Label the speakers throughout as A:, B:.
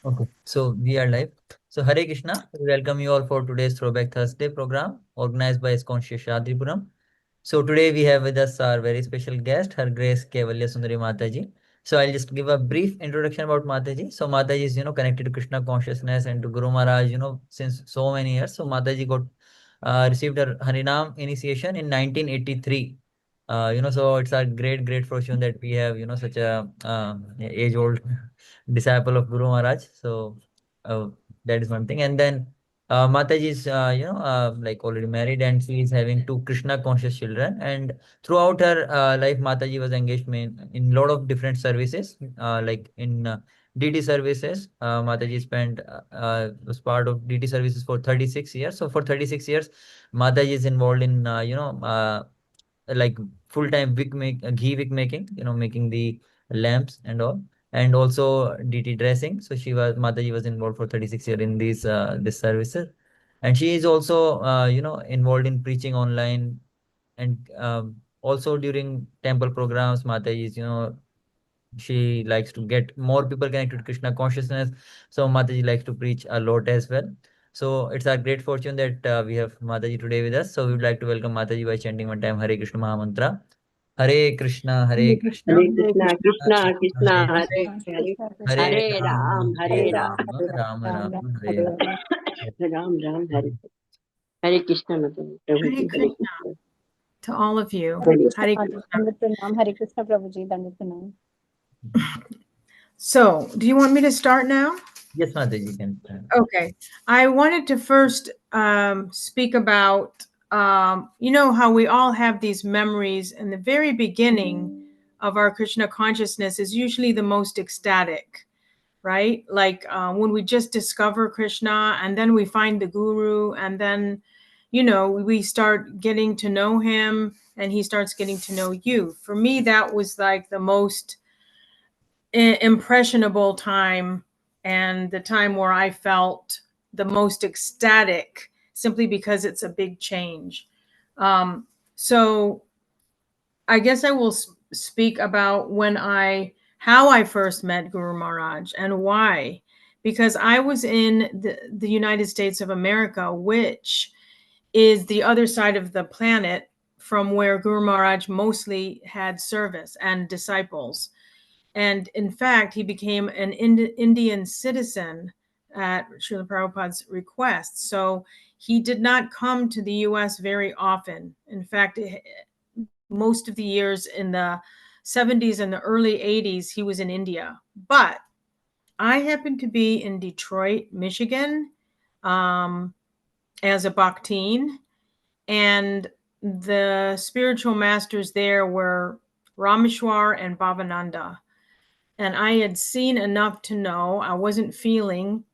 A: Okay, so we are live. So Hare Krishna, we welcome you all for today's Throwback Thursday program organized by Iskcon Seshadripuram. So today we have with us our very special guest, Her Grace Kaivalya Sundari Mataji. So I'll just give a brief introduction about Mataji. So Mataji is, connected to Krishna consciousness and to Guru Maharaj, since so many years. So Mataji got received her Harinam initiation in 1983. So it's a great fortune that we have, such a age-old disciple of Guru Maharaj. So uh, that is one thing. And then Mataji is, like already married, and she is having two Krishna conscious children. And throughout her life, Mataji was engaged in lot of different services, like in DT services. Mataji spent was part of DT services for 36 years. So for 36 years, Mataji is involved in like full-time ghee wick making, making the lamps and all, and also DT dressing. So Mataji was involved for 36 years in these this services, and she is also involved in preaching online, and also during temple programs. Mataji is, she likes to get more people connected to Krishna consciousness. So Mataji likes to preach a lot as well. So it's a great fortune that we have Mataji today with us. So we would like to welcome Mataji by chanting one time Hare Krishna Maha Mantra. Hare Krishna,
B: Hare
A: Hare
B: Krishna,
A: Krishna,
C: Hare
B: Hare
C: Krishna,
B: Krishna,
C: Krishna,
A: Krishna
C: Krishna,
A: Hare
C: Hare
A: Hare,
B: Krishna,
C: Hare,
B: Krishna, Krishna,
A: Hare
C: Hare Ram,
B: Hare
C: Hare
B: Ram,
C: Ram,
A: Rama
B: Ram
A: Rama,
B: Ram,
A: Hare
B: Hare Hare.
C: Ram Ram, Hare Hare Krishna, Mataji,
B: Hare
C: Prabhuji, Hare
B: Krishna
C: Krishna.
B: to all of you.
C: Hare
B: Hare Krishna.
D: Dandavat Pranam. Hare Krishna Prabhuji, Dandavat Pranam.
B: So, do you want me to start now?
A: Yes, Mataji can.
B: Okay. I wanted to first speak about, how we all have these memories, and the very beginning of our Krishna consciousness is usually the most ecstatic, right? Like when we just discover Krishna and then we find the Guru, and then, we start getting to know him and he starts getting to know you. For me, that was like the most impressionable time, and the time where I felt the most ecstatic, simply because it's a big change. So I guess I will speak about how I first met Guru Maharaj and why. Because I was in the United States of America, which is the other side of the planet from where Guru Maharaj mostly had service and disciples. And in fact, he became an Indian citizen at Srila Prabhupada's request. So he did not come to the US very often. In fact, most of the years in the 70s and the early 80s, he was in India. But I happened to be in Detroit, Michigan, as a Bhaktin, and the spiritual masters there were Rameshwar and Bhavananda. And I had seen enough to know I wasn't feeling,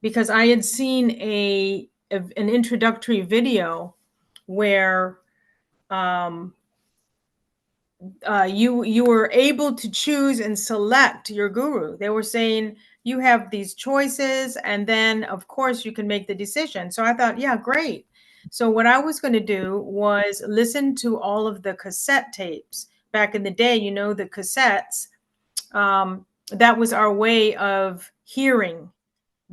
B: because I had seen an introductory video where you were able to choose and select your guru. They were saying you have these choices, and then of course you can make the decision. So I thought, yeah, great. So what I was going to do was listen to all of the cassette tapes. Back in the day, the cassettes, that was our way of hearing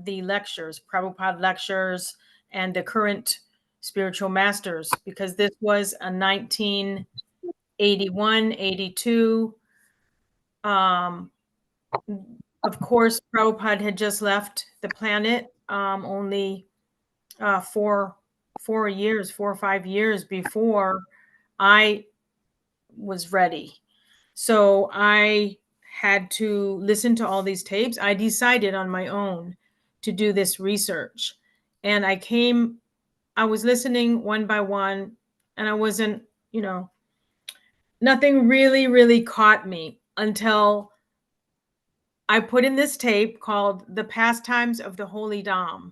B: the lectures, Prabhupada lectures, and the current spiritual masters, because this was a 1981, 82. Of course, Prabhupada had just left the planet, only 4 or 5 years before I was ready. So I had to listen to all these tapes. I decided on my own to do this research. And I was listening one by one, and I wasn't, nothing really caught me until I put in this tape called The Pastimes of the Holy Dham.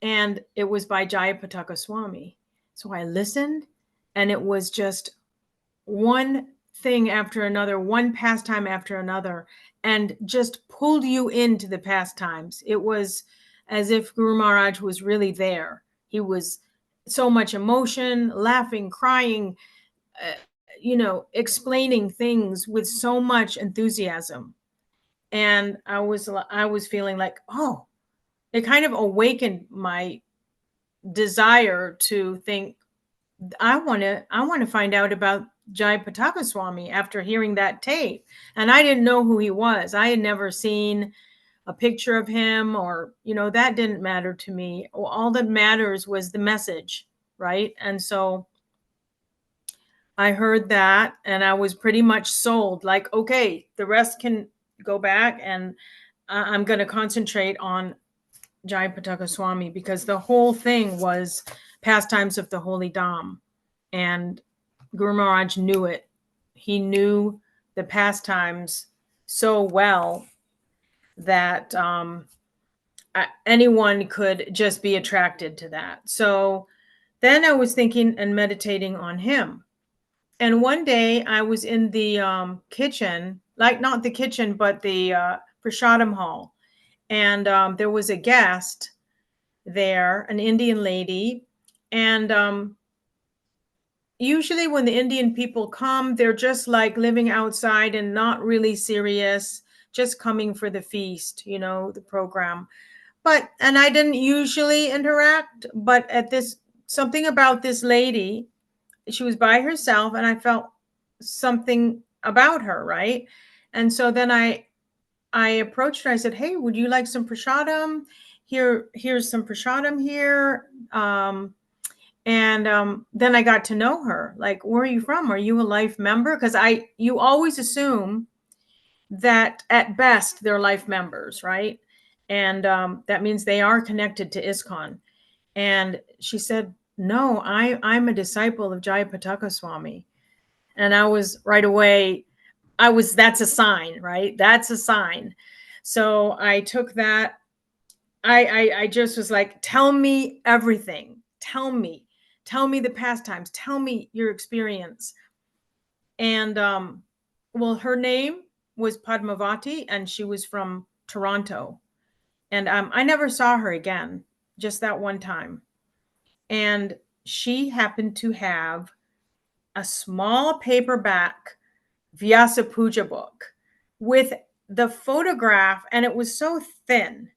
B: And it was by Jayapataka Swami. So I listened, and it was just one thing after another, one pastime after another, and just pulled you into the pastimes. It was as if Guru Maharaj was really there. He was so much emotion, laughing, crying, explaining things with so much enthusiasm. And I was feeling like, oh, it kind of awakened my desire to think, I want to find out about Jayapataka Swami after hearing that tape. And I didn't know who he was. I had never seen a picture of him, or, that didn't matter to me. All that matters was the message, right? And so I heard that and I was pretty much sold, like, okay, the rest can go back, and I'm going to concentrate on Jayapataka Swami, because the whole thing was pastimes of the Holy Dham. And Guru Maharaj knew it. He knew the pastimes so well that anyone could just be attracted to that. So then I was thinking and meditating on him. And one day I was in the kitchen, like not the kitchen, but the prasadam hall. And there was a guest there, an Indian lady. And usually when the Indian people come, they're just like living outside and not really serious, just coming for the feast, the program. And I didn't usually interact, but something about this lady, she was by herself and I felt something about her, right? And so then I approached her. I said, hey, would you like some prasadam? Here's some prasadam here. Then I got to know her. Like, where are you from? Are you a life member? Because you always assume that at best they're life members, right? And that means they are connected to Iskcon. And she said, no, I'm a disciple of Jayapataka Swami. And I was right away, that's a sign, right? That's a sign. So I took that. I just was like, tell me everything. Tell me the pastimes. Tell me your experience. And well, her name was Padmavati, and she was from Toronto. And I never saw her again, just that one time. And she happened to have a small paperback Vyasa Puja book with the photograph, and it was so thin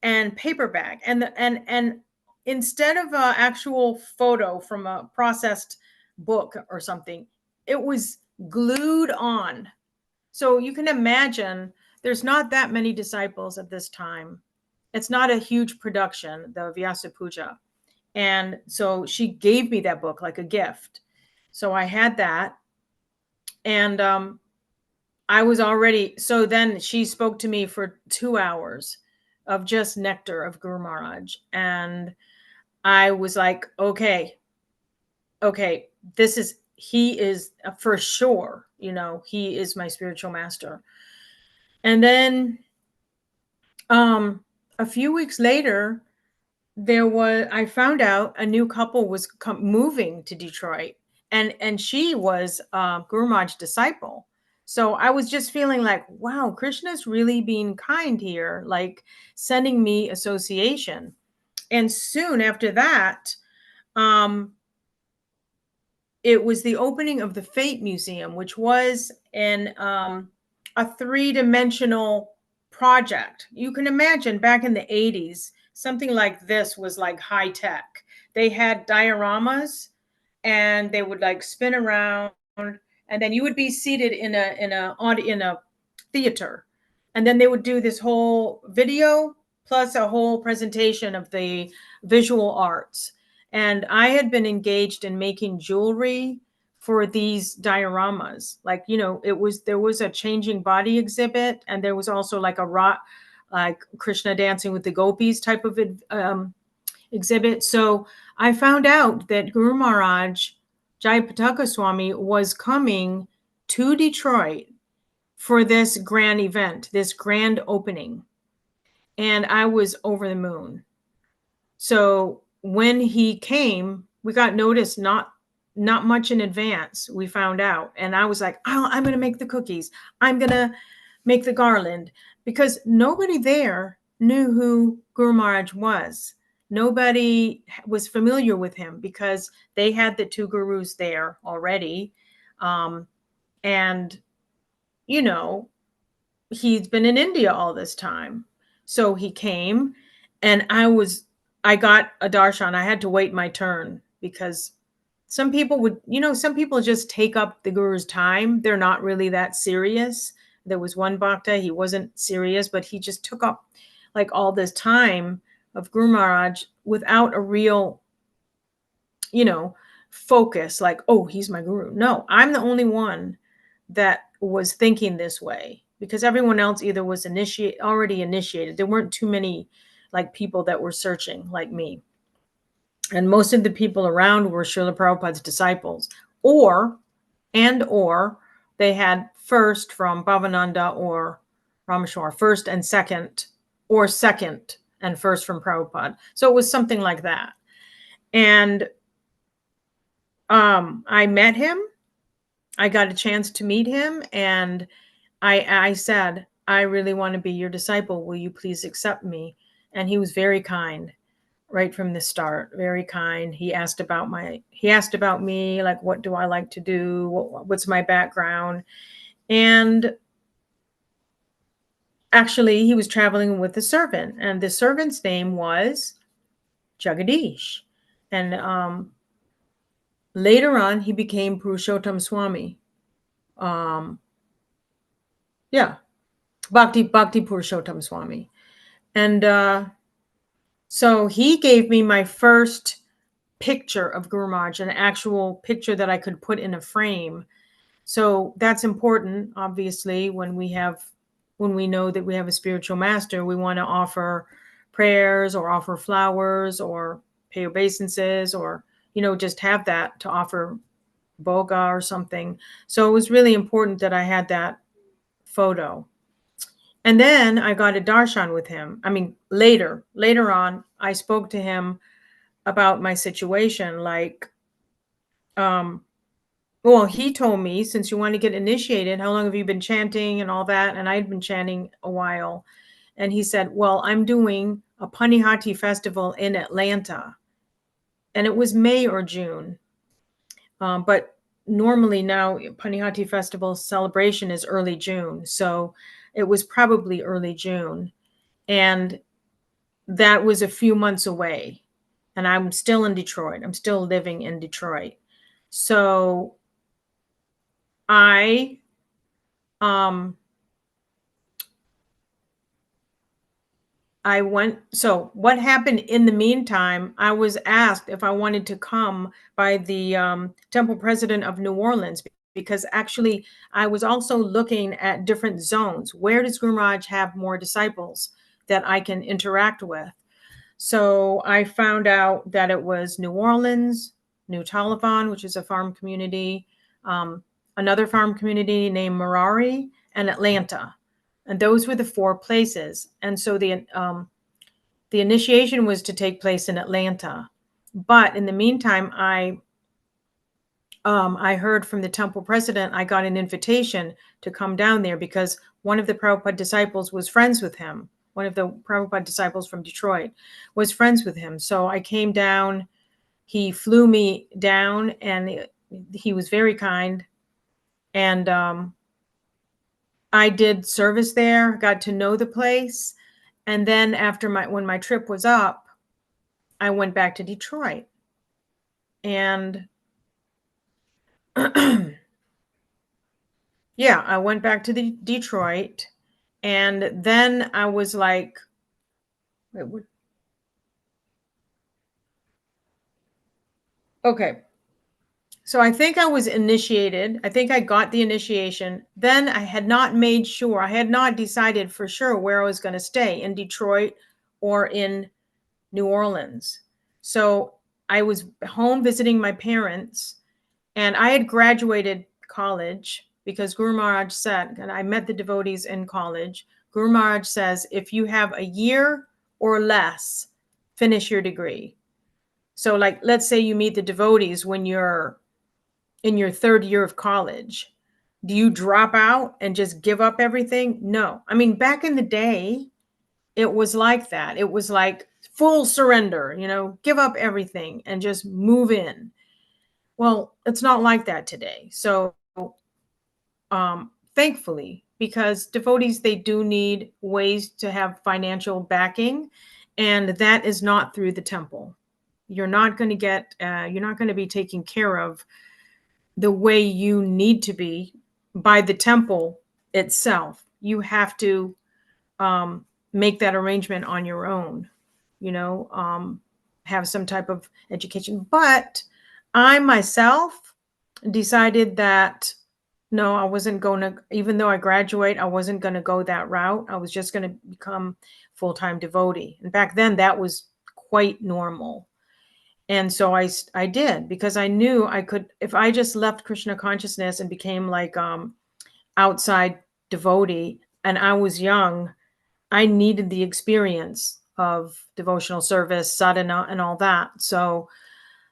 B: and paperback. And instead of an actual photo from a processed book or something, it was glued on. So you can imagine there's not that many disciples at this time. It's not a huge production, the Vyasa Puja. And so she gave me that book like a gift. So I had that. And I was already, so then she spoke to me for 2 hours of just nectar of Guru Maharaj. And I was like, okay, he is for sure, he is my spiritual master. And then a few weeks later, I found out a new couple was moving to Detroit, and she was Guru Maharaj's disciple. So I was just feeling like, wow, Krishna's really being kind here, like sending me association. And soon after that, it was the opening of the Fate Museum, which was a 3-dimensional project. You can imagine back in the 80s, something like this was like high tech. They had dioramas and they would like spin around, and then you would be seated in a theater. And then they would do this whole video plus a whole presentation of the visual arts. And I had been engaged in making jewelry for these dioramas. Like, there was a changing body exhibit, and there was also like a rock, like Krishna dancing with the gopis type of exhibit. So I found out that Guru Maharaj, Jayapataka Swami, was coming to Detroit for this grand event, this grand opening. And I was over the moon. So when he came, we got notice not much in advance. We found out, and I was like, oh, I'm going to make the cookies. I'm going to make the garland, because nobody there knew who Guru Maharaj was. Nobody was familiar with him because they had the 2 gurus there already. And, he's been in India all this time. So he came, and I got a darshan. I had to wait my turn because some people would, some people just take up the guru's time. They're not really that serious. There was one bhakta, he wasn't serious, but he just took up like all this time of Guru Maharaj without a real, focus, like, oh, he's my guru. No, I'm the only one that was thinking this way, because everyone else either was already initiated. There weren't too many like people that were searching like me. And most of the people around were Srila Prabhupada's disciples, or they had first from Bhavananda or Rameshwar, first and second, or second and first from Prabhupada. So it was something like that. And I met him. I got a chance to meet him, and I said, I really want to be your disciple. Will you please accept me? And he was very kind right from the start, very kind. He asked about me, like, what do I like to do? What's my background? And actually, he was traveling with a servant, and the servant's name was Jagadish. And later on, he became Purushottam Swami. Bhakti Purushottam Swami. And so he gave me my first picture of Guru Maharaj, an actual picture that I could put in a frame. So that's important, obviously, when we know that we have a spiritual master. We want to offer prayers or offer flowers or pay obeisances, or just have that to offer boga or something. So it was really important that I had that photo. And then I got a darshan with him. I mean, later on, I spoke to him about my situation. Like, well, he told me, since you want to get initiated, how long have you been chanting and all that? And I had been chanting a while. And he said, well, I'm doing a Panihati festival in Atlanta. And it was May or June. But normally now Panihati festival celebration is early June. So it was probably early June. And that was a few months away. And I'm still in Detroit. I'm still living in Detroit. So I went. So what happened in the meantime, I was asked if I wanted to come by the temple president of New Orleans, because actually I was also looking at different zones. Where does Guru Maharaj have more disciples that I can interact with? So I found out that it was New Orleans, New Taliban, which is a farm community, another farm community named Marari, and Atlanta. And those were the 4 places. And so the initiation was to take place in Atlanta. But in the meantime, I heard from the temple president, I got an invitation to come down there because one of the Prabhupada disciples was friends with him. One of the Prabhupada disciples from Detroit was friends with him. So I came down, he flew me down, and he was very kind. And I did service there, got to know the place. And then when my trip was up, I went back to Detroit. And yeah, I went back to Detroit. And then I was like, wait, what? Okay. So I think I was initiated. I think I got the initiation. Then I had not decided for sure where I was going to stay, in Detroit or in New Orleans. So I was home visiting my parents, and I had graduated college because Guru Maharaj said, and I met the devotees in college, Guru Maharaj says, if you have a year or less, finish your degree. So like, let's say you meet the devotees when you're in your 3rd year of college. Do you drop out and just give up everything? No. I mean, back in the day, it was like that. It was like full surrender, give up everything and just move in. Well, it's not like that today. So thankfully, because devotees, they do need ways to have financial backing, and that is not through the temple. You're not going to get, you're not going to be taken care of the way you need to be by the temple itself. You have to make that arrangement on your own, have some type of education. But I myself decided that no, I wasn't going to, even though I graduate, I wasn't going to go that route. I was just going to become full-time devotee. And back then that was quite normal. And so I did, because I knew I could, if I just left Krishna consciousness and became like outside devotee, and I was young, I needed the experience of devotional service, sadhana, and all that. So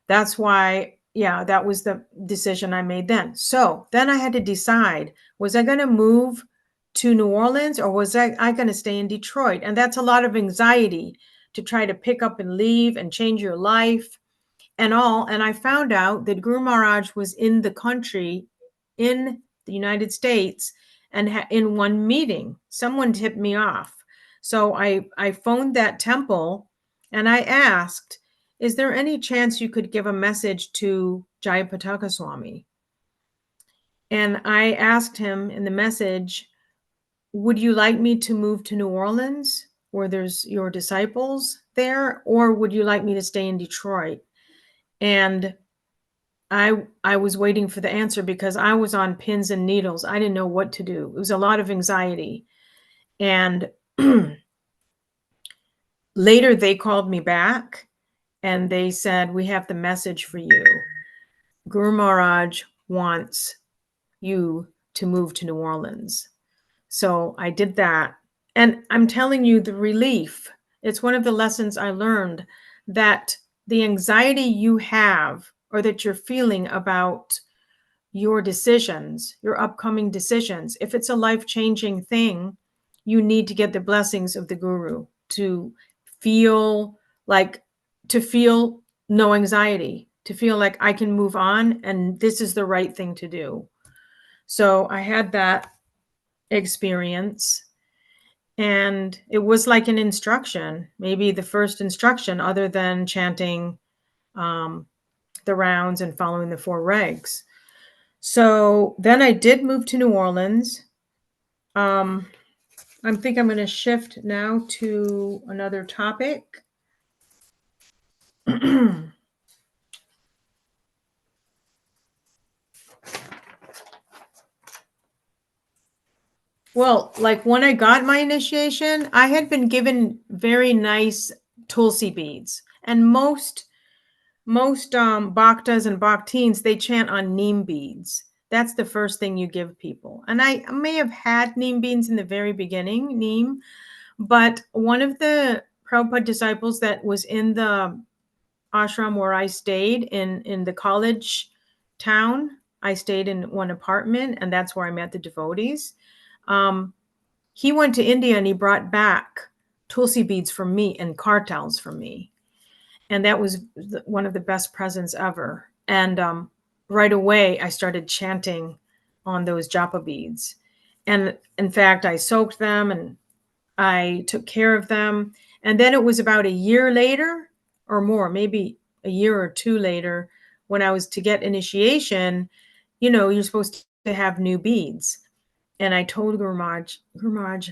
B: that's why, yeah, that was the decision I made then. So then I had to decide, was I going to move to New Orleans, or was I going to stay in Detroit? And that's a lot of anxiety to try to pick up and leave and change your life and all. And I found out that Guru Maharaj was in the country, in the United States, and in one meeting. Someone tipped me off. So I phoned that temple and I asked, is there any chance you could give a message to Jayapataka Swami? And I asked him in the message, would you like me to move to New Orleans, where there's your disciples there, or would you like me to stay in Detroit? And I was waiting for the answer, because I was on pins and needles. I didn't know what to do. It was a lot of anxiety. And later they called me back and they said, we have the message for you. Guru Maharaj wants you to move to New Orleans. So I did that. And I'm telling you, the relief, it's one of the lessons I learned, that the anxiety you have, or that you're feeling about your decisions, your upcoming decisions, if it's a life-changing thing, you need to get the blessings of the Guru to feel no anxiety, to feel like I can move on and this is the right thing to do. So I had that experience, and it was like an instruction, maybe the first instruction other than chanting the rounds and following the 4 regs. So then I did move to New Orleans. I think I'm going to shift now to another topic. Well, like when I got my initiation, I had been given very nice Tulsi beads, and most bhaktas and bhaktins, they chant on neem beads. That's the first thing you give people. And I may have had neem beads in the very beginning, neem, but one of the Prabhupada disciples that was in the ashram where I stayed in the college town, I stayed in one apartment, and that's where I met the devotees. He went to India and he brought back Tulsi beads for me and kartals for me. And that was one of the best presents ever. And right away, I started chanting on those japa beads. And in fact, I soaked them and I took care of them. And then it was about a year later or more, maybe a year or 2 later, when I was to get initiation, you're supposed to have new beads. And I told Guru Maharaj,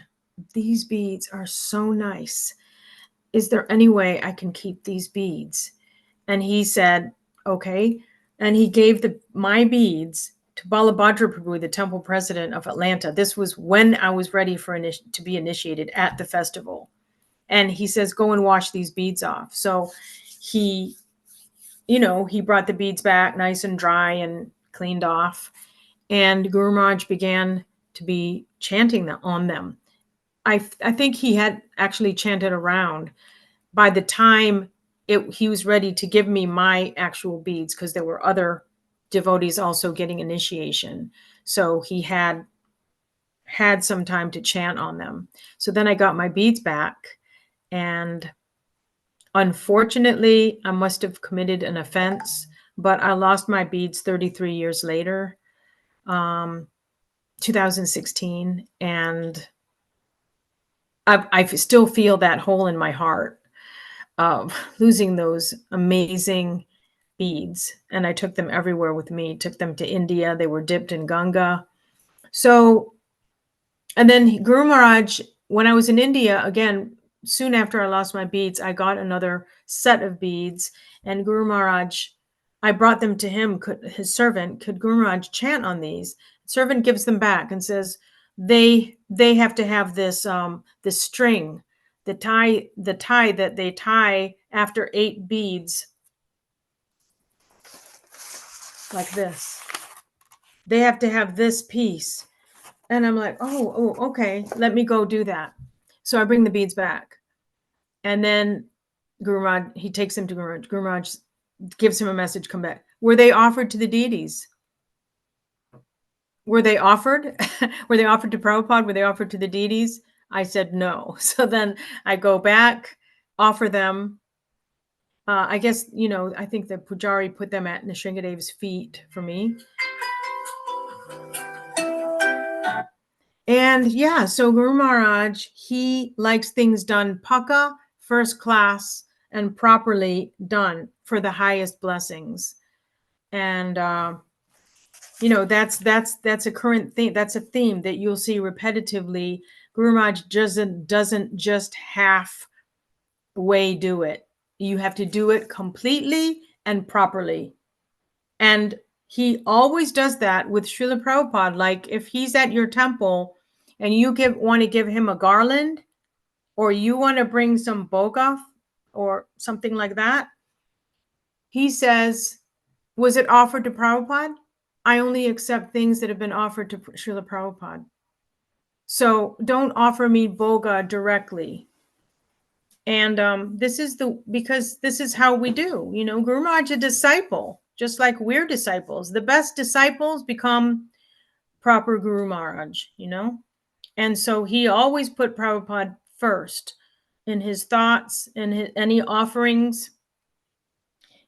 B: these beads are so nice. Is there any way I can keep these beads? And he said, okay. And he gave my beads to Balabhadra Prabhu, the temple president of Atlanta. This was when I was ready to be initiated at the festival. And he says, go and wash these beads off. So he brought the beads back nice and dry and cleaned off. And Guru Maharaj began to be chanting on them. I think he had actually chanted around by the time he was ready to give me my actual beads, because there were other devotees also getting initiation. So he had some time to chant on them. So then I got my beads back, and unfortunately, I must have committed an offense, but I lost my beads 33 years later. 2016, and I still feel that hole in my heart of losing those amazing beads. And I took them everywhere with me, took them to India. They were dipped in Ganga. So, and then Guru Maharaj, when I was in India, again, soon after I lost my beads, I got another set of beads, and Guru Maharaj, I brought them to him, his servant. Could Guru Maharaj chant on these? Servant gives them back and says, they have to have this this string, the tie that they tie after 8 beads, like this. They have to have this piece. And I'm like, oh, okay, let me go do that. So I bring the beads back. And then Guru Maharaj, he takes them to Guru Maharaj. Guru Maharaj gives him a message, come back. Were they offered to the deities? Were they offered? Were they offered to Prabhupada? Were they offered to the deities? I said no. So then I go back, offer them. I guess, I think the Pujari put them at Nisringadev's feet for me. And yeah, so Guru Maharaj, he likes things done paka, first class, and properly done for the highest blessings. And that's a current theme. That's a theme that you'll see repetitively. Guru Maharaj doesn't just halfway do it. You have to do it completely and properly. And he always does that with Srila Prabhupada. Like if he's at your temple and you want to give him a garland, or you want to bring some boga or something like that, he says, was it offered to Prabhupada? I only accept things that have been offered to Srila Prabhupada. So don't offer me boga directly. And because this is how we do. Guru Maharaj, a disciple, just like we're disciples. The best disciples become proper Guru Maharaj, And so he always put Prabhupada first in his thoughts and any offerings.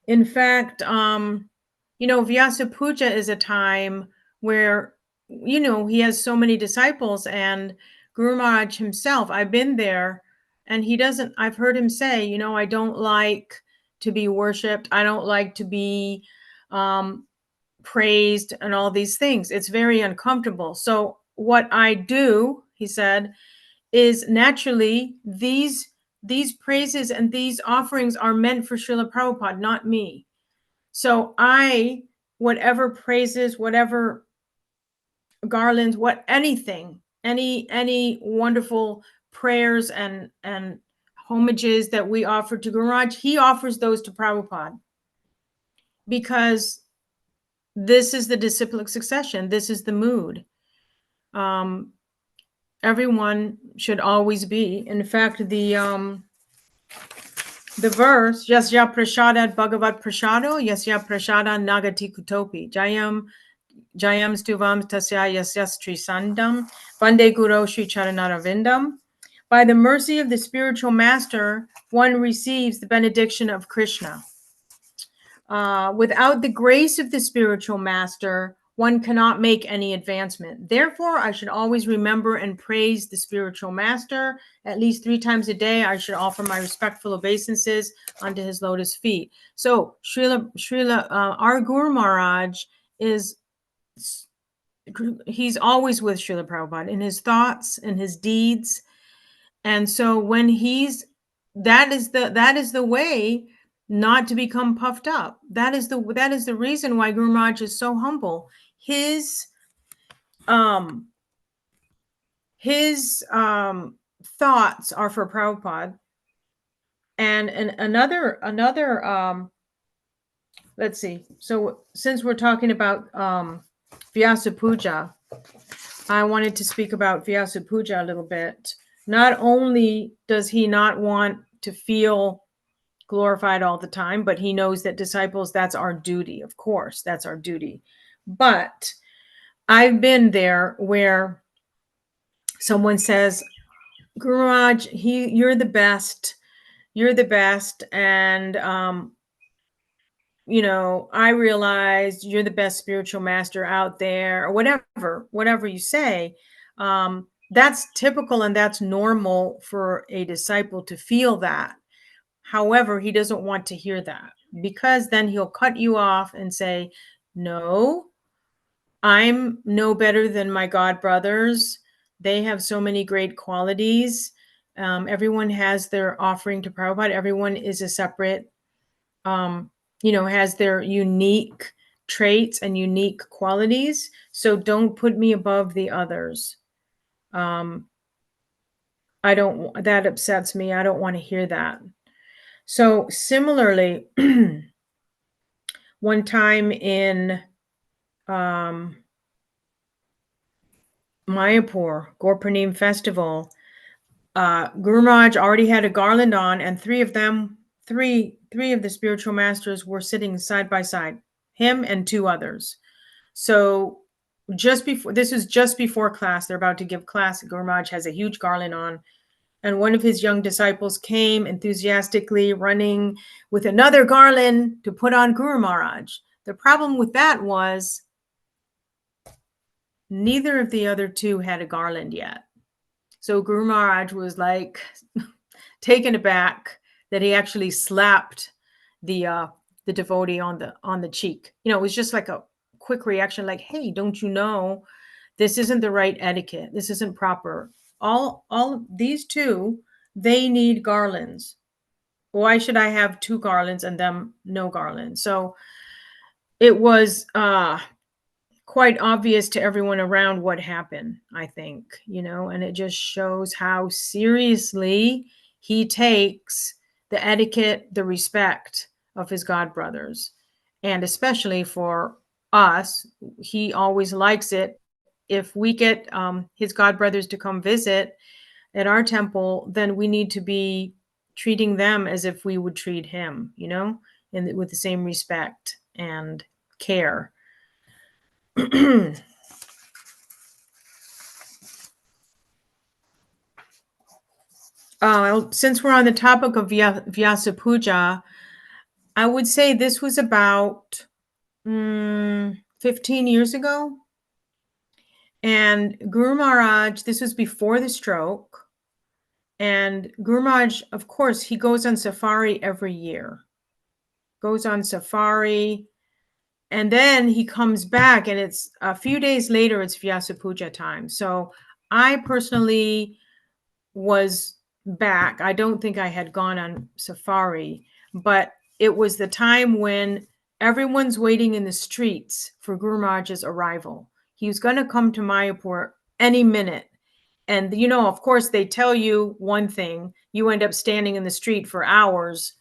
B: In fact, Vyasa Puja is a time where, he has so many disciples, and Guru Maharaj himself, I've been there, and I've heard him say, I don't like to be worshipped. I don't like to be praised and all these things. It's very uncomfortable. So what I do, he said, is naturally these praises and these offerings are meant for Srila Prabhupada, not me. So whatever praises, whatever garlands, any wonderful prayers and homages that we offer to Guru Maharaj, he offers those to Prabhupada, because this is the disciplic succession. This is the mood. Everyone should always be. In fact, the verse, Yasya Prashadat Bhagavat Prashado, Yasya Prashada Nagati Kutopi, Jayam Stuvam Tasya Yasyas Trisandam, Vande Guru Sri Charanaravindam. By the mercy of the spiritual master, one receives the benediction of Krishna. Without the grace of the spiritual master, one cannot make any advancement. Therefore, I should always remember and praise the spiritual master. At least 3 times a day, I should offer my respectful obeisances unto his lotus feet. So, our Guru Maharaj he's always with Srila Prabhupada in his thoughts and his deeds. And so when that is the way not to become puffed up. That is the reason why Guru Maharaj is so humble. His thoughts are for Prabhupada. And another let's see. So since we're talking about Vyasa Puja, I wanted to speak about Vyasa Puja a little bit. Not only does he not want to feel glorified all the time, but he knows that disciples, that's our duty. Of course, that's our duty. But I've been there where someone says, Guru Maharaj, you're the best. You're the best. And I realized you're the best spiritual master out there, or whatever you say. That's typical and that's normal for a disciple to feel that. However, he doesn't want to hear that, because then he'll cut you off and say, no, I'm no better than my God brothers. They have so many great qualities. Everyone has their offering to Prabhupada. Everyone is a separate, has their unique traits and unique qualities. So don't put me above the others. That upsets me. I don't want to hear that. So similarly, one time in Mayapur, Gorpanim festival, Guru Maharaj already had a garland on, and three of the spiritual masters were sitting side by side, him and two others. So this was just before class, they're about to give class. Guru Maharaj has a huge garland on, and one of his young disciples came enthusiastically running with another garland to put on Guru Maharaj. The problem with that was neither of the other two had a garland yet. So Guru Maharaj was like taken aback that he actually slapped the devotee on the cheek. It was just like a quick reaction, like, hey, don't you know this isn't the right etiquette? This isn't proper. All these two, they need garlands. Why should I have two garlands and them no garlands? So it was quite obvious to everyone around what happened, I think, and it just shows how seriously he takes the etiquette, the respect of his God brothers. And especially for us, he always likes it. If we get his God brothers to come visit at our temple, then we need to be treating them as if we would treat him, and with the same respect and care. Since we're on the topic of Vyasa Puja, I would say this was about 15 years ago. And Guru Maharaj, this was before the stroke. And Guru Maharaj, of course, he goes on safari every year. Goes on safari. And then he comes back, and it's a few days later, it's Vyasa Puja time. So I personally was back. I don't think I had gone on safari, but it was the time when everyone's waiting in the streets for Guru Maharaj's arrival. He was going to come to Mayapur any minute. And, of course, they tell you one thing. You end up standing in the street for hours.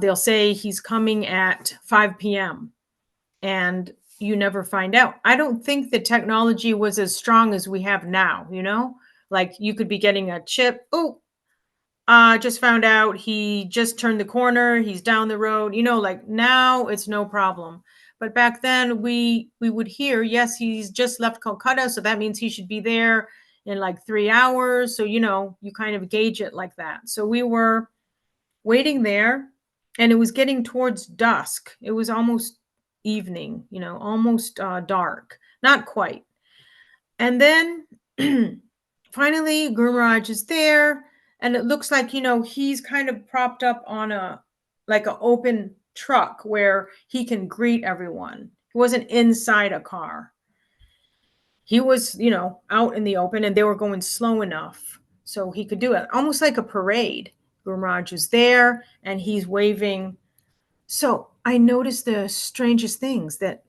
B: They'll say he's coming at 5 p.m. and you never find out. I don't think the technology was as strong as we have now, Like you could be getting a chip. Oh, just found out he just turned the corner. He's down the road. Like now it's no problem. But back then we would hear, yes, he's just left Kolkata. So that means he should be there in like 3 hours. So, you kind of gauge it like that. So we were waiting there, and it was getting towards dusk. It was almost evening, almost dark, not quite. And then finally, Guru Maharaj is there, and it looks like, he's kind of propped up on an open truck where he can greet everyone. He wasn't inside a car. He was, out in the open, and they were going slow enough so he could do it, almost like a parade. Guru Maharaj was there, and he's waving. So I noticed the strangest things. That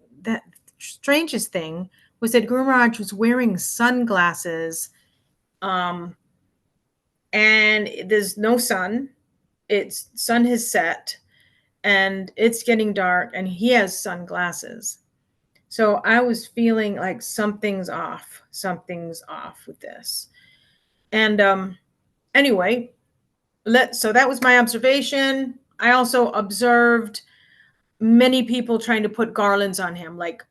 B: strangest thing was that Guru Maharaj was wearing sunglasses, and there's no sun. Sun has set, and it's getting dark, and he has sunglasses. So I was feeling like something's off with this. And anyway, so that was my observation. I also observed many people trying to put garlands on him. Like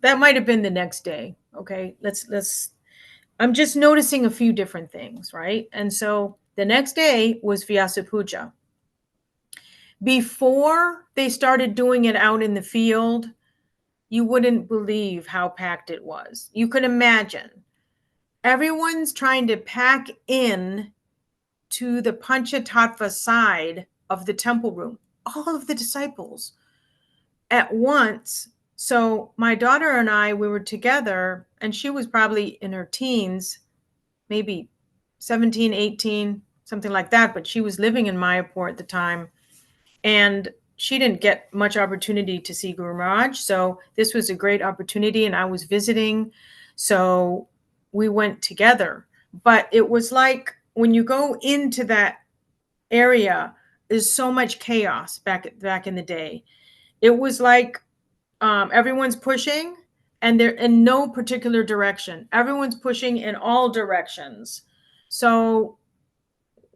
B: that might have been the next day. Okay, I'm just noticing a few different things, right? And so the next day was Vyasa Puja. Before they started doing it out in the field, you wouldn't believe how packed it was. You could imagine. Everyone's trying to pack in to the Panchatattva side of the temple room. All of the disciples at once. So my daughter and I, we were together, and she was probably in her teens, maybe 17, 18, something like that. But she was living in Mayapur at the time. And she didn't get much opportunity to see Guru Maharaj. So this was a great opportunity, and I was visiting. So we went together. But it was like when you go into that area, there's so much chaos back in the day. It was like everyone's pushing, and they're in no particular direction. Everyone's pushing in all directions. So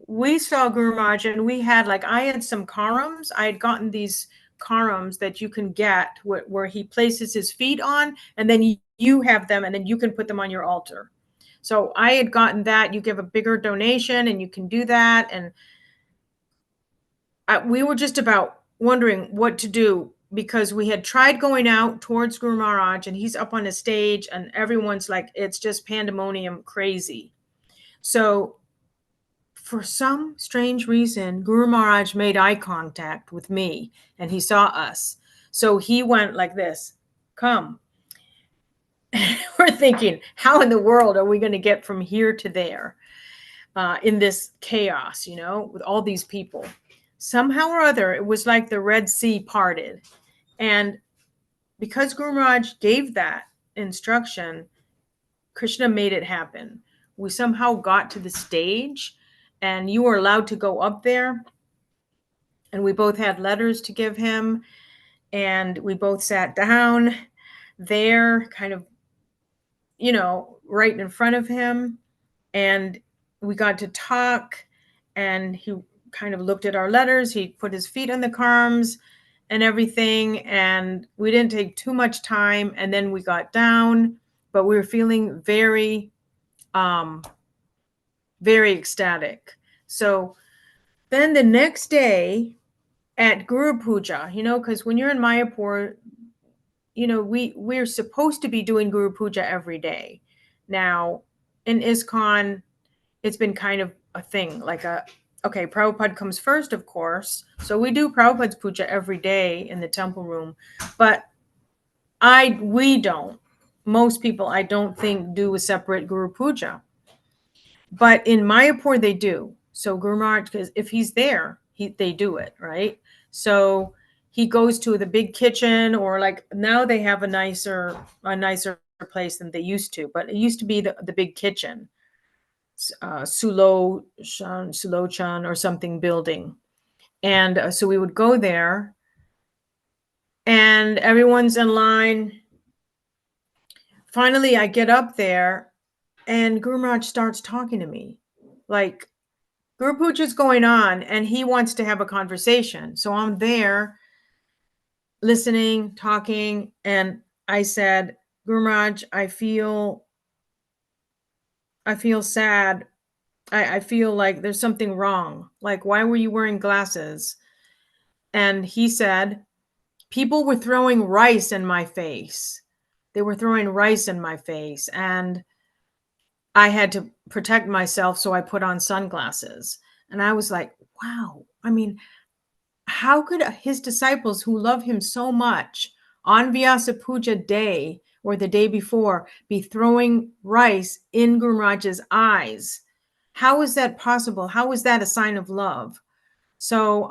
B: we saw Guru Maharaj, and we had, like, I had some karams. I had gotten these karams that you can get where he places his feet on, and then you have them, and then you can put them on your altar. So I had gotten that. You give a bigger donation and you can do that. And we were just about wondering what to do, because we had tried going out towards Guru Maharaj, and he's up on the stage, and everyone's like, it's just pandemonium crazy. So for some strange reason, Guru Maharaj made eye contact with me, and he saw us. So he went like this, come. We're thinking, how in the world are we going to get from here to there in this chaos, with all these people? Somehow or other, it was like the Red Sea parted. And because Guru Maharaj gave that instruction, Krishna made it happen. We somehow got to the stage, and you were allowed to go up there. And we both had letters to give him. And we both sat down there, kind of, right in front of him. And we got to talk, and he kind of looked at our letters. He put his feet on the karms and everything. And we didn't take too much time. And then we got down, but we were feeling very, very ecstatic. So then the next day at Guru Puja, because when you're in Mayapur, we're supposed to be doing Guru Puja every day. Now, in Iskcon, it's been kind of a thing, like okay, Prabhupada comes first, of course. So we do Prabhupada's puja every day in the temple room. But we don't. Most people, I don't think, do a separate Guru Puja. But in Mayapur, they do. So Guru Maharaj, because if he's there, they do it, right? So he goes to the big kitchen, or like now they have a nicer place than they used to. But it used to be the big kitchen, Sulochan or something building. And so we would go there, and everyone's in line. Finally, I get up there, and Guru Maharaj starts talking to me. Like, Guru Puja's going on, and he wants to have a conversation. So I'm there listening, talking, and I said, Guru Maharaj, I feel sad. I feel like there's something wrong. Like, why were you wearing glasses? And he said, people were throwing rice in my face. They were throwing rice in my face, and I had to protect myself, so I put on sunglasses. And I was like, wow. I mean, how could his disciples who love him so much on Vyasa Puja day or the day before be throwing rice in Guru Maharaj's eyes? How is that possible? How is that a sign of love? So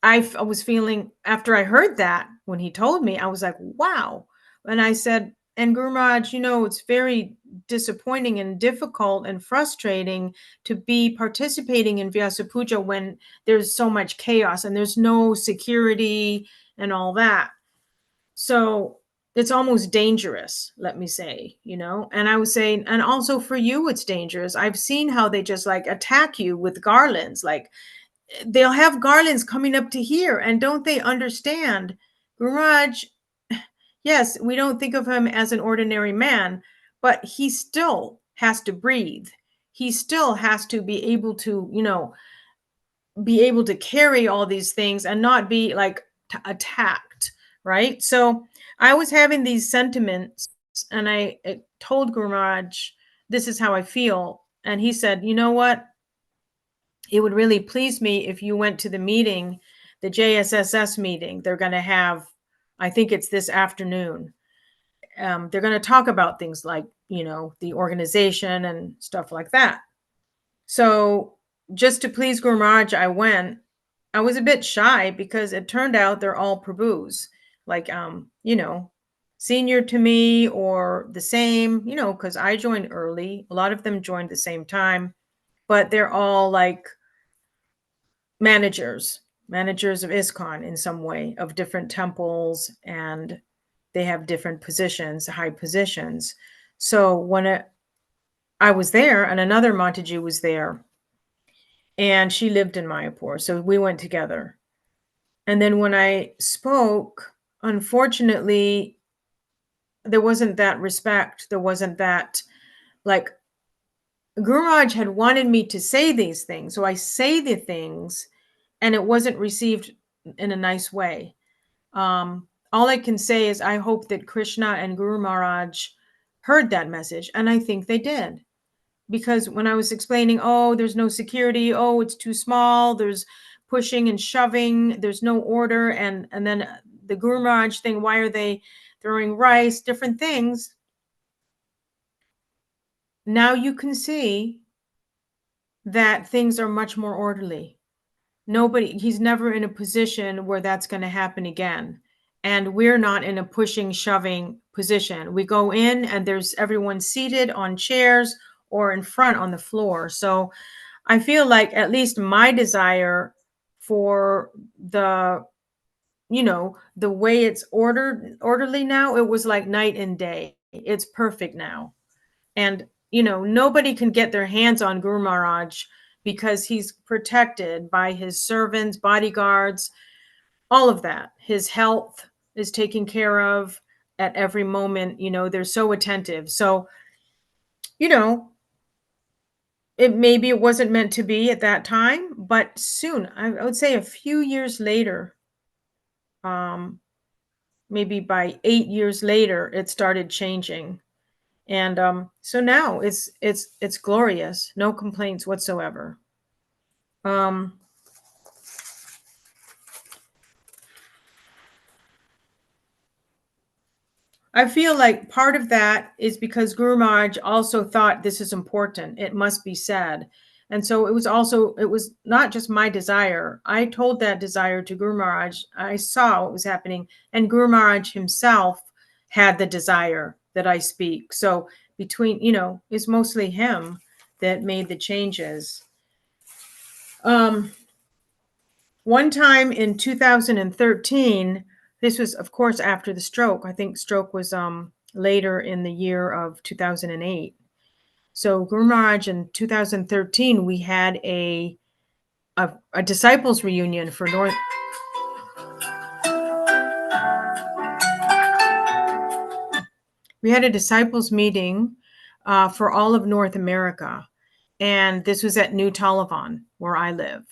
B: I was feeling, after I heard that, when he told me, I was like, wow. And I said, and Guru Maharaj, it's very disappointing and difficult and frustrating to be participating in Vyasa Puja when there's so much chaos and there's no security and all that. So it's almost dangerous, let me say, and I was saying, and also for you, it's dangerous. I've seen how they just like attack you with garlands. Like, they'll have garlands coming up to here, and don't they understand? Guru Maharaj, yes, we don't think of him as an ordinary man, but he still has to breathe. He still has to be able to, be able to carry all these things and not be like attacked, right? So I was having these sentiments, and I told Guru Maharaj, this is how I feel. And he said, you know what? It would really please me if you went to the meeting, the JSSS meeting. They're going to have, I think it's this afternoon. They're going to talk about things like, the organization and stuff like that. So just to please Guru Maharaj, I went. I was a bit shy because it turned out they're all Prabhus, like, senior to me or the same, because I joined early. A lot of them joined the same time, but they're all like managers of Iskcon in some way, of different temples, and they have different positions, high positions. So when I was there, and another Mataji was there, and she lived in Mayapur, so we went together. And then when I spoke, unfortunately, there wasn't that respect. There wasn't that, like, Guru Maharaj had wanted me to say these things. So I say the things, and it wasn't received in a nice way. All I can say is I hope that Krishna and Guru Maharaj heard that message, and I think they did. Because when I was explaining, oh, there's no security, oh, it's too small, there's pushing and shoving, there's no order, and then the Guru Maharaj thing, why are they throwing rice, different things. Now you can see that things are much more orderly. He's never in a position where that's going to happen again. And we're not in a pushing, shoving position. We go in and there's everyone seated on chairs or in front on the floor. So I feel like at least my desire for the way it's orderly now, it was like night and day. It's perfect now. And, nobody can get their hands on Guru Maharaj because he's protected by his servants, bodyguards, all of that. His health is taken care of at every moment. They're so attentive. So, maybe it wasn't meant to be at that time, but soon, I would say a few years later, maybe by 8 years later, it started changing. And so now it's glorious, no complaints whatsoever. I feel like part of that is because Guru Maharaj also thought this is important. It must be said. And so it was not just my desire. I told that desire to Guru Maharaj. I saw what was happening. And Guru Maharaj himself had the desire that I speak. So between, it's mostly him that made the changes. One time in 2013, this was, of course, after the stroke. I think stroke was later in the year of 2008. So Guru Maharaj in 2013, we had a disciples reunion for North. We had a disciples meeting for all of North America. And this was at New Taliban, where I live.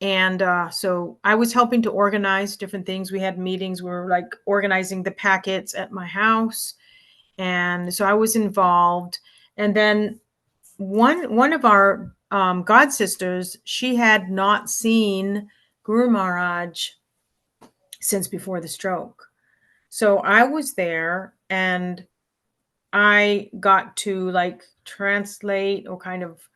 B: And so I was helping to organize different things. We had meetings. We were like organizing the packets at my house. And so I was involved. And then one of our god sisters, she had not seen Guru Maharaj since before the stroke. So I was there and I got to like translate or kind of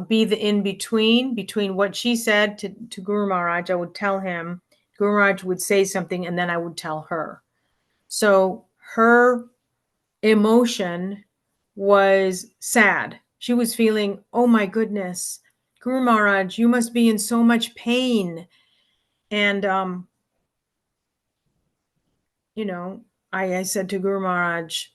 B: be the in-between between what she said to Guru Maharaj. I would tell him, Guru Maharaj would say something, and then I would tell her. So her emotion was sad. She was feeling, oh my goodness, Guru Maharaj, you must be in so much pain. And, I said to Guru Maharaj,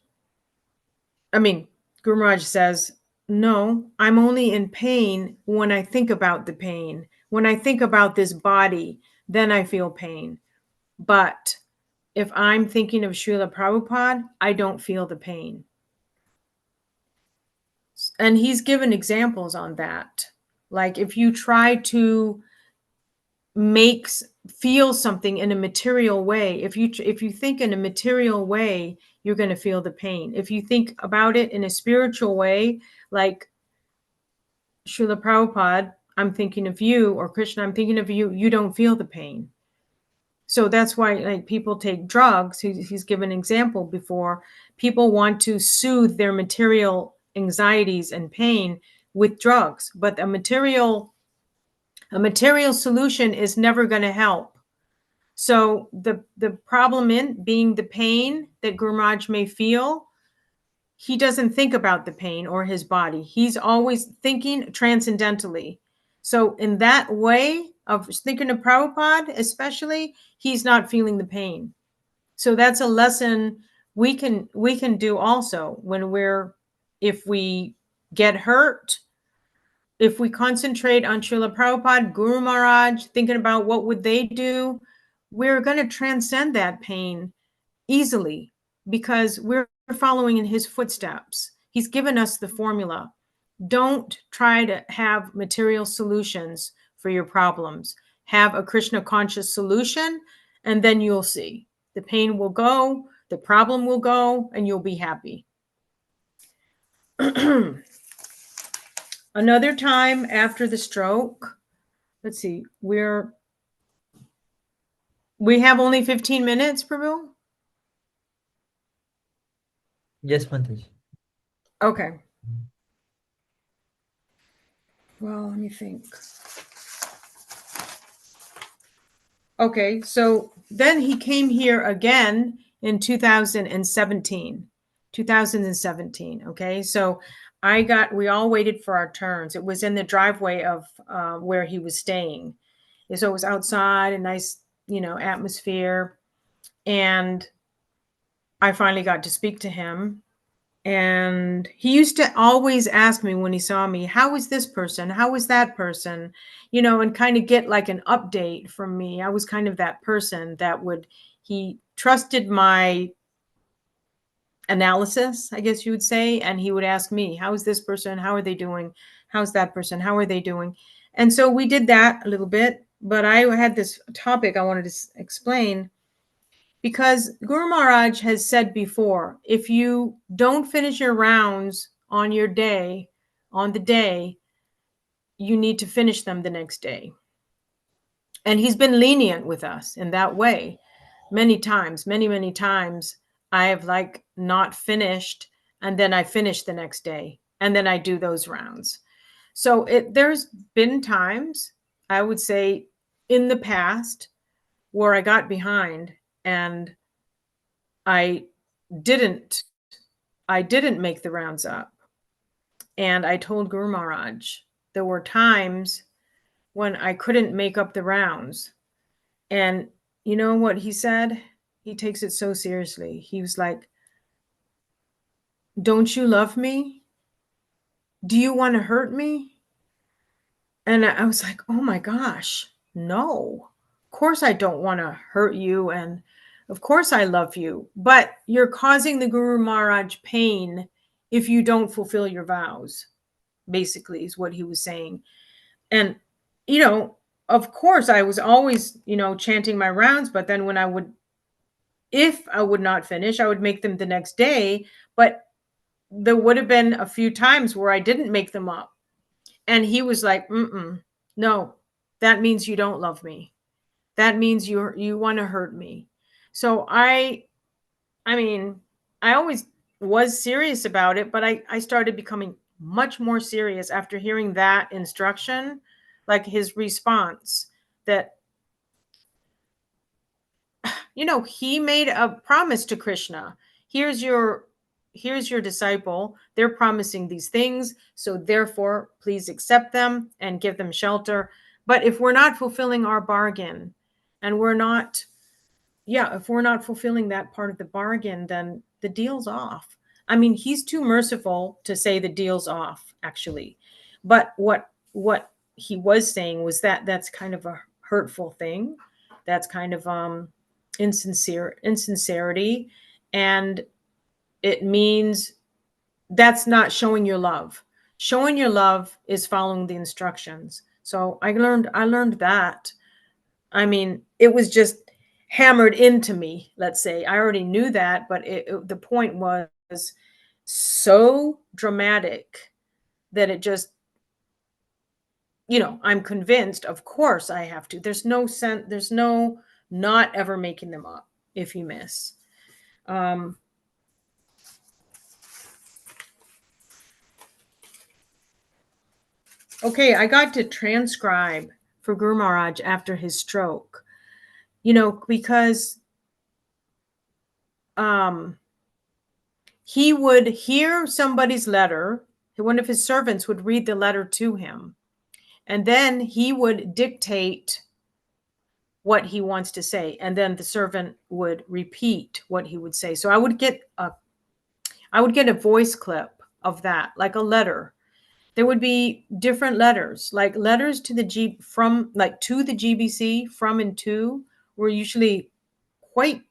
B: Guru Maharaj says, no, I'm only in pain when I think about the pain. When I think about this body, then I feel pain. But if I'm thinking of Srila Prabhupada, I don't feel the pain. And he's given examples on that. Like if you try to feel something in a material way, if you think in a material way, you're going to feel the pain. If you think about it in a spiritual way, like Srila Prabhupada, I'm thinking of you, or Krishna, I'm thinking of you, you don't feel the pain. So that's why, like, people take drugs. He's given an example before. People want to soothe their material anxieties and pain with drugs, but a material solution is never going to help. So the problem in being the pain that Guru Maharaj may feel, he doesn't think about the pain or his body. He's always thinking transcendentally. So in that way of thinking of Prabhupada, especially, he's not feeling the pain. So that's a lesson we can do also when if we get hurt, if we concentrate on Srila Prabhupada, Guru Maharaj, thinking about what would they do, we're going to transcend that pain easily because we're following in his footsteps. He's given us the formula. Don't try to have material solutions for your problems. Have a Krishna-conscious solution, and then you'll see. The pain will go, the problem will go, and you'll be happy. Another time after the stroke, let's see, we have only 15 minutes, Prabhu?
A: Yes, Mataji.
B: Okay. Well, let me think. Okay, so then he came here again in 2017. Okay, so we all waited for our turns. It was in the driveway of where he was staying. So it was outside, a nice, atmosphere. And I finally got to speak to him. And he used to always ask me when he saw me, how is this person? How is that person? And kind of get like an update from me. I was kind of that person he trusted my analysis, I guess you would say. And he would ask me, how is this person? How are they doing? How's that person? How are they doing? And so we did that a little bit, but I had this topic I wanted to explain. Because Guru Maharaj has said before, if you don't finish your rounds on the day, you need to finish them the next day. And he's been lenient with us in that way. Many times, many times, I have not finished, and then I finish the next day, and then I do those rounds. So there's been times, I would say, in the past where I got behind and I didn't make the rounds up. And I told Guru Maharaj there were times when I couldn't make up the rounds. And you know what he said? He takes it so seriously. He was like, don't you love me? Do you want to hurt me? And I was like, oh my gosh, no. Of course I don't want to hurt you. And of course I love you. But you're causing the Guru Maharaj pain if you don't fulfill your vows, basically, is what he was saying. And, of course, I was always, chanting my rounds. But then if I would not finish, I would make them the next day. But there would have been a few times where I didn't make them up. And he was like, no, that means you don't love me. That means you want to hurt me. So I always was serious about it, but I started becoming much more serious after hearing that instruction, like his response that, he made a promise to Krishna. Here's your disciple. They're promising these things. So therefore, please accept them and give them shelter. But if we're not fulfilling our bargain and if we're not fulfilling that part of the bargain, then the deal's off. I mean, he's too merciful to say the deal's off, actually. But what he was saying was that's kind of a hurtful thing. That's kind of insincerity. And it means that's not showing your love. Showing your love is following the instructions. So I learned that. I mean, it was just hammered into me, let's say. I already knew that, but the point was so dramatic that it just, I'm convinced, of course I have to. There's no not ever making them up if you miss. Okay, I got to transcribe for Guru Maharaj after his stroke, because he would hear somebody's letter. One of his servants would read the letter to him, and then he would dictate what he wants to say, and then the servant would repeat what he would say. So I would get a voice clip of that, like a letter. There would be different letters, like letters to the to the GBC, from and to, were usually quite,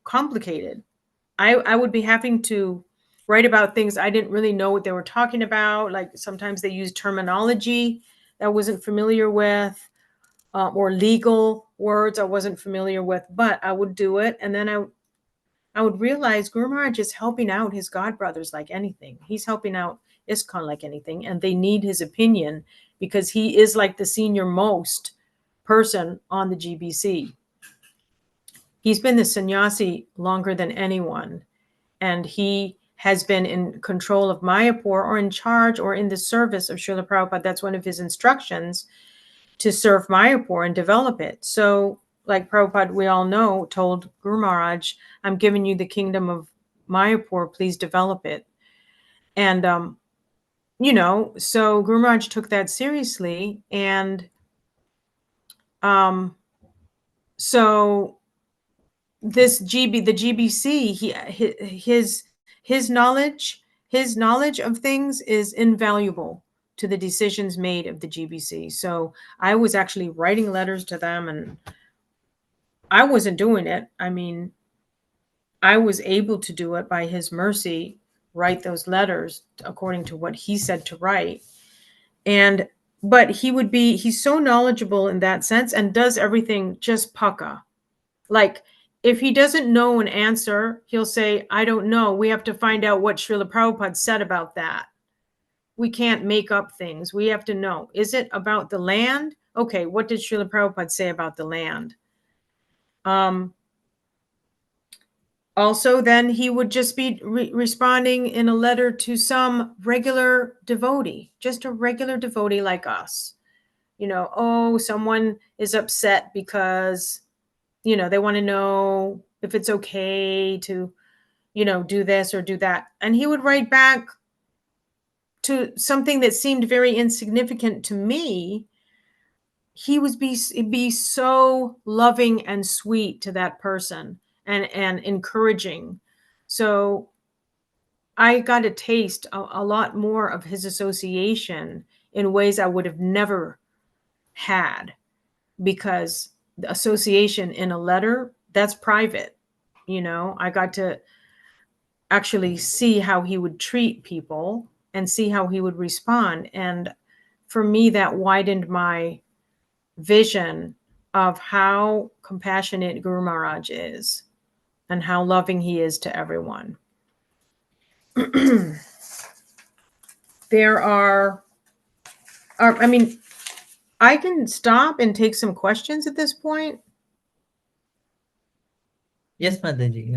B: complicated. I would be having to write about things I didn't really know what they were talking about. Like sometimes they used terminology that I wasn't familiar with, or legal words I wasn't familiar with, but I would do it. And then I would realize Guru Maharaj is helping out his god brothers like anything. He's helping out Iskcon like anything, and they need his opinion because he is like the senior most person on the GBC. He's been the sannyasi longer than anyone, and he has been in control of Mayapur, or in charge, or in the service of Srila Prabhupada. That's one of his instructions, to serve Mayapur and develop it. So, like Prabhupada, we all know, told Guru Maharaj, I'm giving you the kingdom of Mayapur, please develop it. And, so Guru Maharaj took that seriously. And so the GBC, his knowledge of things is invaluable to the decisions made of the GBC. So I was actually writing letters to them, and I wasn't doing it. I mean, I was able to do it by his mercy, write those letters according to what he said to write. But he's so knowledgeable in that sense, and does everything just pukka. Like, if he doesn't know an answer, he'll say, I don't know. We have to find out what Srila Prabhupada said about that. We can't make up things. We have to know. Is it about the land? Okay, what did Srila Prabhupada say about the land? Also, then he would just be responding in a letter to some regular devotee, just a regular devotee like us. Someone is upset because, they want to know if it's okay to, do this or do that. And he would write back to something that seemed very insignificant to me. He would be so loving and sweet to that person, and encouraging. So I got a taste a lot more of his association in ways I would have never had, because the association in a letter, that's private. I got to actually see how he would treat people and see how he would respond. And for me, that widened my vision of how compassionate Guru Maharaj is and how loving he is to everyone. There are, I can stop and take some questions at this point.
A: Yes, Mataji.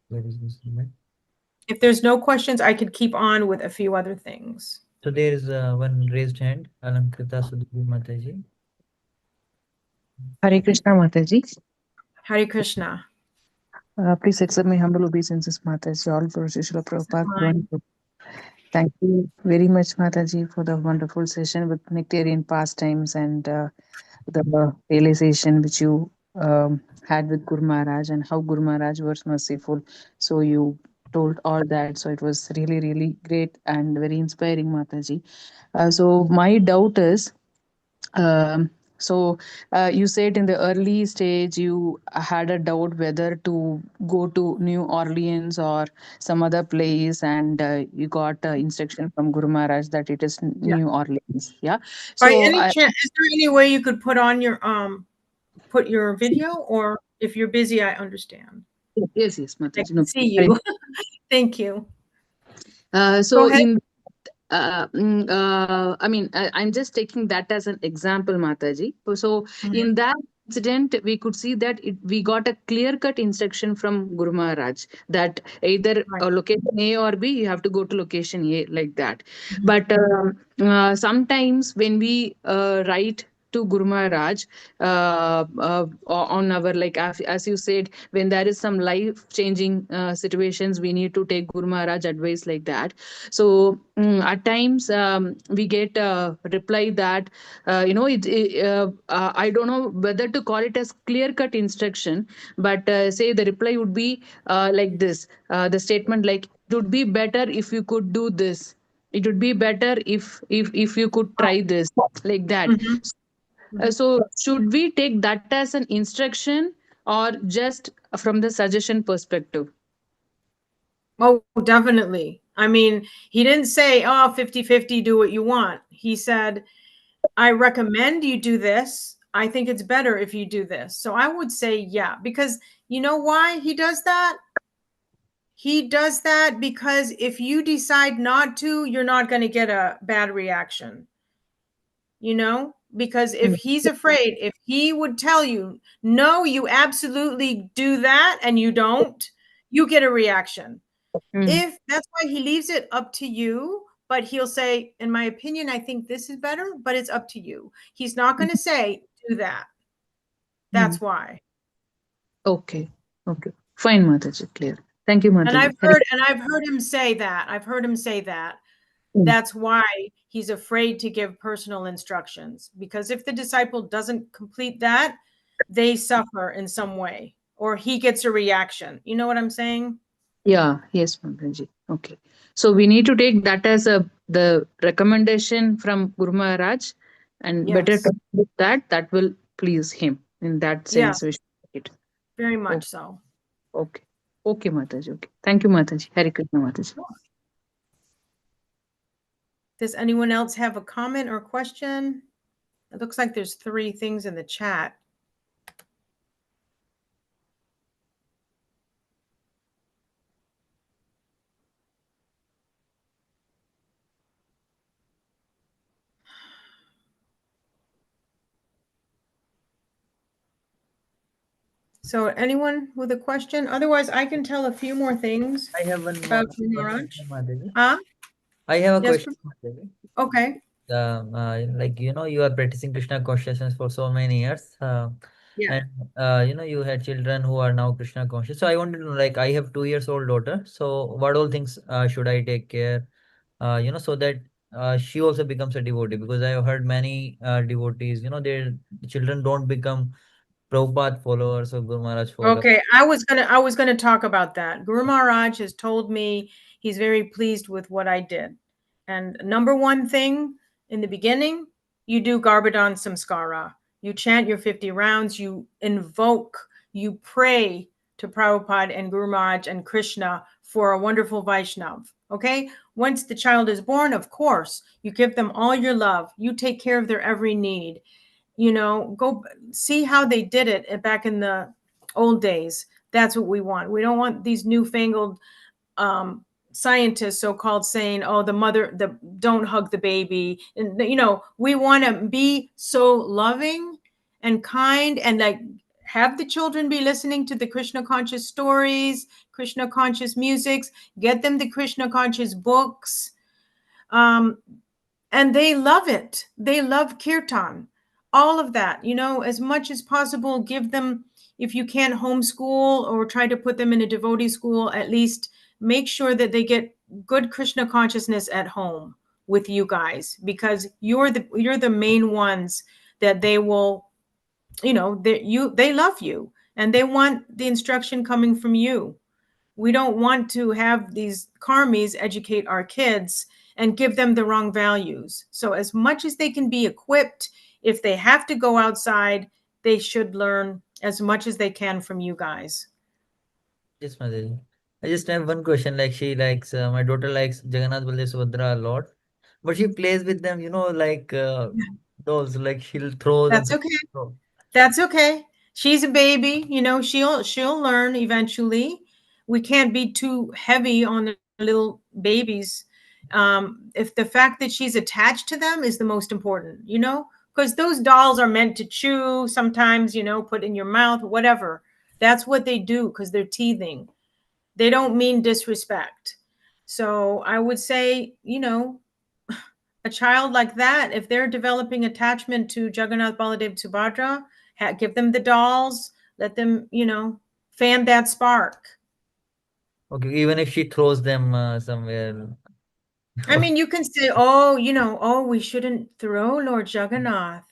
A: Where is this?
B: If there's no questions, I could keep on with a few other things.
A: So there is one raised hand, Alankrita Sudhir Mataji.
E: Hare Krishna Mataji.
B: Hare Krishna.
E: Please accept my humble obeisances, Mataji, all for Srila Prabhupada. Thank you very much, Mataji, for the wonderful session with nectarian pastimes and the realization which you had with Guru Maharaj and how Guru Maharaj was merciful. So you told all that. So it was really, really great and very inspiring, Mataji. So my doubt is, So you said in the early stage you had a doubt whether to go to New Orleans or some other place, and you got instruction from Guru Maharaj that it is
B: Yeah.
E: New Orleans. Yeah.
B: By
E: So
B: any chance, is there any way you could put on your put your video, or if you're busy, I understand.
E: yes,
B: I
E: Mataji.
B: can
E: No.
B: see you. Thank you.
E: So
B: Go ahead.
E: in I mean, I'm just taking that as an example, Mataji. So
B: Mhm.
E: in that incident, we could see that we got a clear-cut instruction from Guru Maharaj that either
B: Right.
E: location A or B, you have to go to location A, like that.
B: Mhm.
E: But sometimes when we write to Guru Maharaj on our, like as you said, when there is some life-changing situations, we need to take Guru Maharaj advice, like that. So at times we get a reply that I don't know whether to call it as clear cut instruction, but say the reply would be like this, the statement like, it would be better if you could do this, it would be better if you could try this, like that.
B: Mhm.
E: So should we take that as an instruction or just from the suggestion perspective?
B: Oh, definitely. I mean, he didn't say, oh, 50-50, do what you want. He said, I recommend you do this. I think it's better if you do this. So I would say, yeah, because you know why he does that? He does that because if you decide not to, you're not going to get a bad reaction. You know, because if he's afraid, if he would tell you, no, you absolutely do that and you don't, you get a reaction. If that's why he leaves it up to you, but he'll say, in my opinion, I think this is better, but it's up to you. He's not going to say, do that. That's why.
E: Okay. Okay. Fine, Mataji. Clear. Thank you,
B: And
E: Mataji.
B: I've heard him say that. I've heard him say that.
E: Mm.
B: That's why he's afraid to give personal instructions, because if the disciple doesn't complete that, they suffer in some way or he gets a reaction. You know what I'm saying?
E: Yeah. Yes, Mataji. Okay. So we need to take that as the recommendation from Guru Maharaj, and better
B: Yes.
E: to do that. That will please him. In that
B: Yeah,
E: sense, we should take it.
B: very
E: Oh,
B: much so.
E: okay. Okay, Mataji. Okay. Thank you, Mataji. Hare Krishna, Mataji.
B: Does anyone else have a comment or question? It looks like there's 3 things in the chat. So anyone with a question? Otherwise, I can tell a few more things
A: I have one
B: about
A: more
B: Guru Maharaj.
A: question, Madhavi.
B: Huh?
A: I have a
B: Yes,
A: question, Madhavi.
B: okay.
A: Like, you are practicing Krishna consciousness for so many years.
B: Yeah.
A: And you had children who are now Krishna conscious. So I wanted to know, like, I have 2 years old daughter. So what all things should I take care, so that she also becomes a devotee? Because I have heard many devotees, their children don't become Prabhupada followers or Guru Maharaj followers.
B: Okay, I was gonna talk about that. Guru Maharaj has told me he's very pleased with what I did. And number one thing in the beginning, you do Garbhadan Samskara. You chant your 50 rounds, you invoke, you pray to Prabhupada and Guru Maharaj and Krishna for a wonderful Vaishnav. Okay, once the child is born, of course, you give them all your love, you take care of their every need. Go see how they did it back in the old days. That's what we want. We don't want these newfangled scientists, so-called, saying, oh, don't hug the baby. And we want to be so loving and kind, and like have the children be listening to the Krishna conscious stories, Krishna conscious musics, get them the Krishna conscious books. And they love it. They love kirtan, all of that, as much as possible. Give them, if you can't homeschool or try to put them in a devotee school, at least make sure that they get good Krishna consciousness at home with you guys, because you're the main ones that they will, they love you and they want the instruction coming from you. We don't want to have these karmis educate our kids and give them the wrong values. So as much as they can be equipped if they have to go outside, they should learn as much as they can from you guys.
A: Yes, Mataji. I just have one question. Like she likes, my daughter likes Jagannath Baldev Subhadra a lot, but she plays with them, like dolls. Like she'll throw them.
B: That's okay.
A: Throw.
B: That's okay. She's a baby, she'll learn eventually. We can't be too heavy on the little babies. If the fact that she's attached to them is the most important, because those dolls are meant to chew sometimes, put in your mouth, whatever. That's what they do because they're teething. They don't mean disrespect. So I would say, a child like that, if they're developing attachment to Jagannath Baladev Subhadra, give them the dolls, let them, fan that spark.
A: Okay, even if she throws them somewhere.
B: I mean, you can say, oh, we shouldn't throw Lord Jagannath.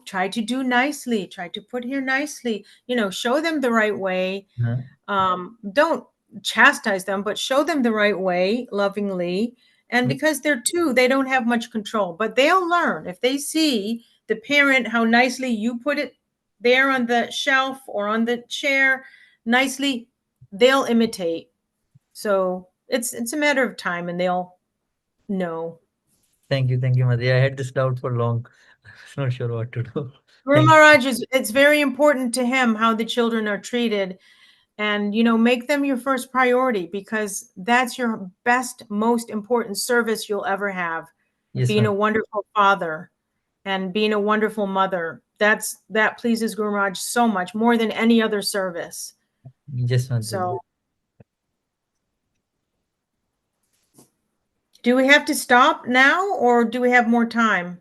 B: Try to do nicely, try to put here nicely, show them the right way. Don't chastise them, but show them the right way, lovingly. And because they're two, they don't have much control, but they'll learn. If they see the parent, how nicely you put it there on the shelf or on the chair, nicely, they'll imitate. So it's a matter of time and they'll know.
A: Thank you, Mataji. I had this doubt for long. I was not sure what to do.
B: Guru
A: Thank you.
B: Maharaj, it's very important to him how the children are treated. And, make them your first priority because that's your best, most important service you'll ever have.
A: Yes,
B: Being a
A: ma'am.
B: wonderful father and being a wonderful mother. That pleases Guru Maharaj so much, more than any other service.
A: Yes, Mataji.
B: So, do we have to stop now or do we have more time?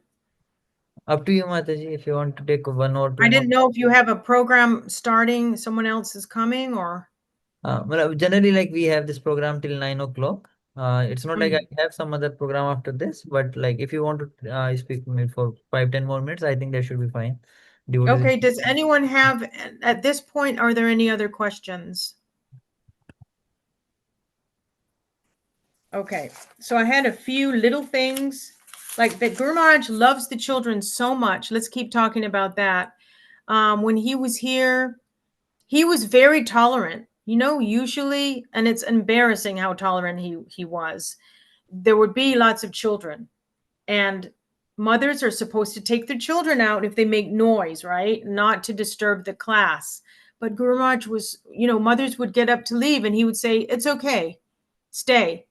A: Up to you, Mataji, if you want to take 1 or 2
B: I
A: more.
B: didn't know if you have a program starting, someone else is coming or.
A: Well, generally, like we have this program till 9 o'clock. It's not like I have some other program after this, but like if you want to speak to me for 5-10 more minutes, I think that should be fine.
B: Okay, does anyone have, at this point, are there any other questions? Okay, so I had a few little things like that. Guru Maharaj loves the children so much. Let's keep talking about that. When he was here, he was very tolerant, usually, and it's embarrassing how tolerant he was. There would be lots of children and mothers are supposed to take their children out if they make noise, right? Not to disturb the class. But Guru Maharaj was, mothers would get up to leave and he would say, it's okay, stay.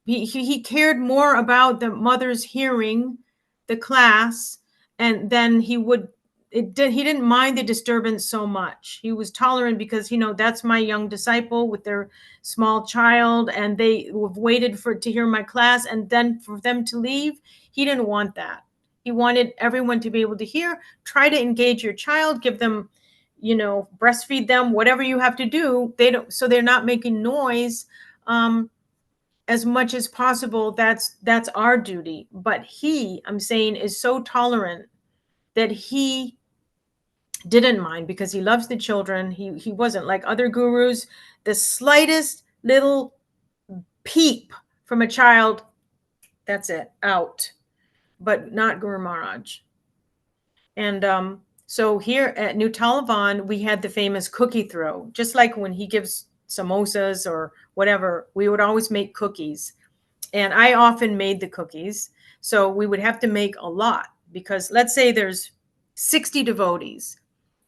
B: He cared more about the mothers hearing the class, and then he didn't mind the disturbance so much. He was tolerant because that's my young disciple with their small child, and they have waited to hear my class, and then for them to leave, he didn't want that. He wanted everyone to be able to hear. Try to engage your child, give them, breastfeed them, whatever you have to do. So they're not making noise. As much as possible, that's our duty. But I'm saying, is so tolerant that he didn't mind because he loves the children. He wasn't like other gurus. The slightest little peep from a child, that's it, out. But not Guru Maharaj. And so here at New Talavan, we had the famous cookie throw. Just like when he gives samosas or whatever, we would always make cookies. And I often made the cookies. So we would have to make a lot because let's say there's 60 devotees.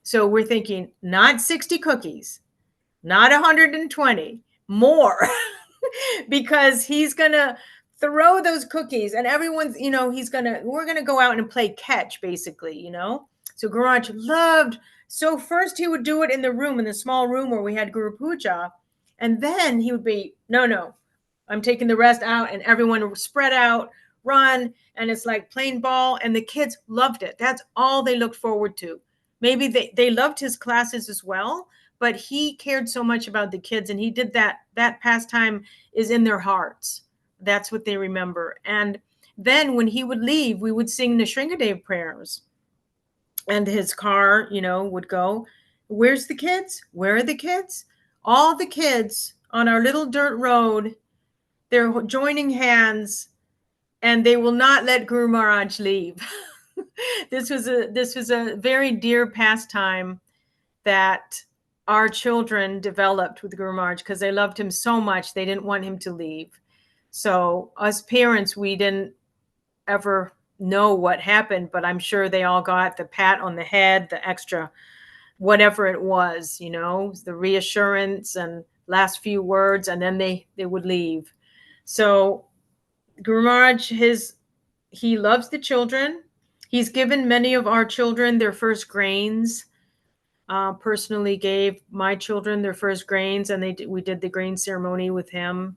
B: So we're thinking not 60 cookies, not 120, more, because he's going to throw those cookies and everyone's, we're going to go out and play catch basically, So Guru Maharaj loved. So first he would do it in the small room where we had Guru Puja. And then he would be, no, I'm taking the rest out, and everyone will spread out, run, and it's like playing ball, and the kids loved it. That's all they looked forward to. Maybe they loved his classes as well, but he cared so much about the kids, and he did that pastime is in their hearts. That's what they remember. And then when he would leave, we would sing the Shringadev prayers, and his car, would go, where's the kids? Where are the kids? All the kids on our little dirt road, they're joining hands, and they will not let Guru Maharaj leave. This was a very dear pastime that our children developed with Guru Maharaj because they loved him so much. They didn't want him to leave. So us parents, we didn't ever know what happened, but I'm sure they all got the pat on the head, the extra, whatever it was, the reassurance and last few words, and then they would leave. So Guru Maharaj, he loves the children. He's given many of our children their first grains. Personally gave my children their first grains, and we did the grain ceremony with him.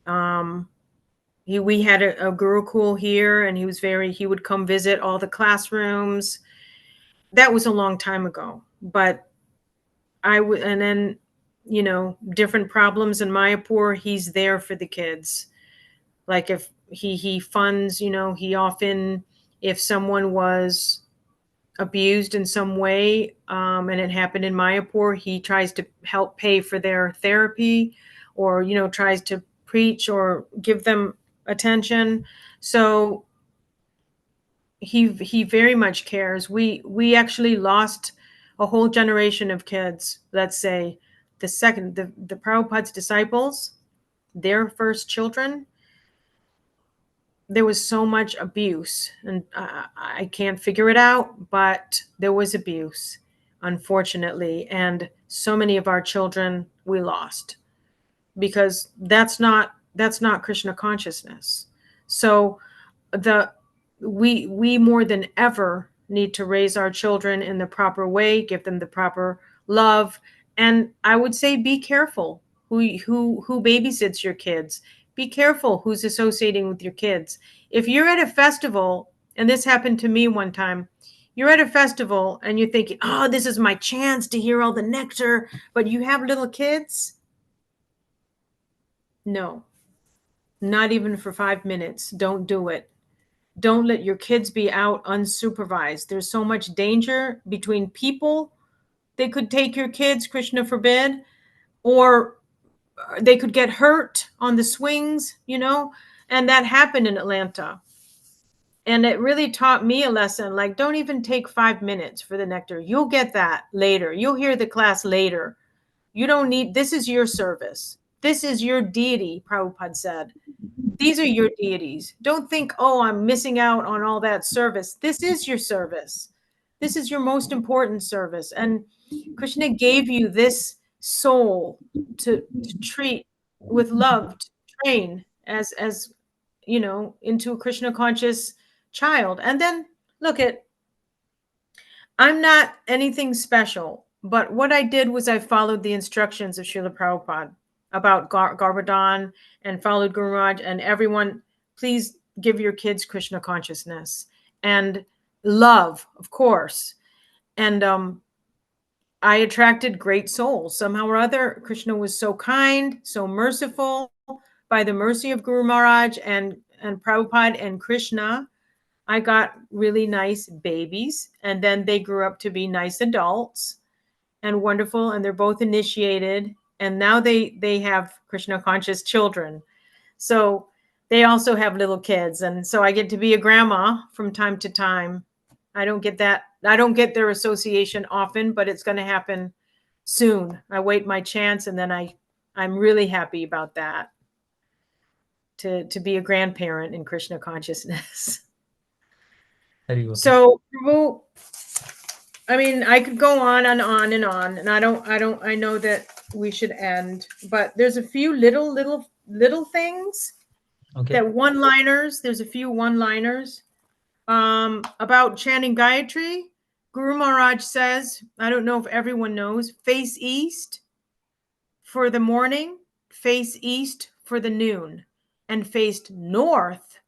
B: We had a Gurukul here, and he would come visit all the classrooms. That was a long time ago, but and then, different problems in Mayapur, he's there for the kids. Like if he funds, he often, if someone was abused in some way, and it happened in Mayapur, he tries to help pay for their therapy, or, tries to preach or give them attention. So he very much cares. We actually lost a whole generation of kids. Let's say the Prabhupada's disciples, their first children, there was so much abuse, and I can't figure it out, but there was abuse, unfortunately. And so many of our children we lost because that's not Krishna consciousness. So we more than ever need to raise our children in the proper way, give them the proper love. And I would say, be careful who babysits your kids. Be careful who's associating with your kids. If you're at a festival, and this happened to me one time, you're at a festival and you're thinking, oh, this is my chance to hear all the nectar, but you have little kids. No, not even for 5 minutes. Don't do it. Don't let your kids be out unsupervised. There's so much danger between people. They could take your kids, Krishna forbid, or they could get hurt on the swings, and that happened in Atlanta. And it really taught me a lesson, like, don't even take 5 minutes for the nectar. You'll get that later. You'll hear the class later. You don't need, this is your service. This is your deity, Prabhupada said. These are your deities. Don't think, oh, I'm missing out on all that service. This is your service. This is your most important service. And Krishna gave you this soul to treat with love, to train as into a Krishna conscious child. And then look at, I'm not anything special, but what I did was I followed the instructions of Srila Prabhupada about Govardhan, and followed Guru Maharaj, and everyone, please give your kids Krishna consciousness and love, of course. And I attracted great souls. Somehow or other, Krishna was so kind, so merciful. By the mercy of Guru Maharaj and Prabhupada and Krishna, I got really nice babies, and then they grew up to be nice adults and wonderful, and they're both initiated, and now they have Krishna conscious children. So they also have little kids, and so I get to be a grandma from time to time. I don't get their association often, but it's going to happen soon. I wait my chance, and then I'm really happy about that, to be a grandparent in Krishna consciousness. So, Prabhu, I mean, I could go on and on and on, and I know that we should end, but there's a few little things,
A: Okay.
B: that one-liners. There's a few one-liners about chanting Gayatri. Guru Maharaj says, I don't know if everyone knows, face east for the morning, face east for the noon, and face north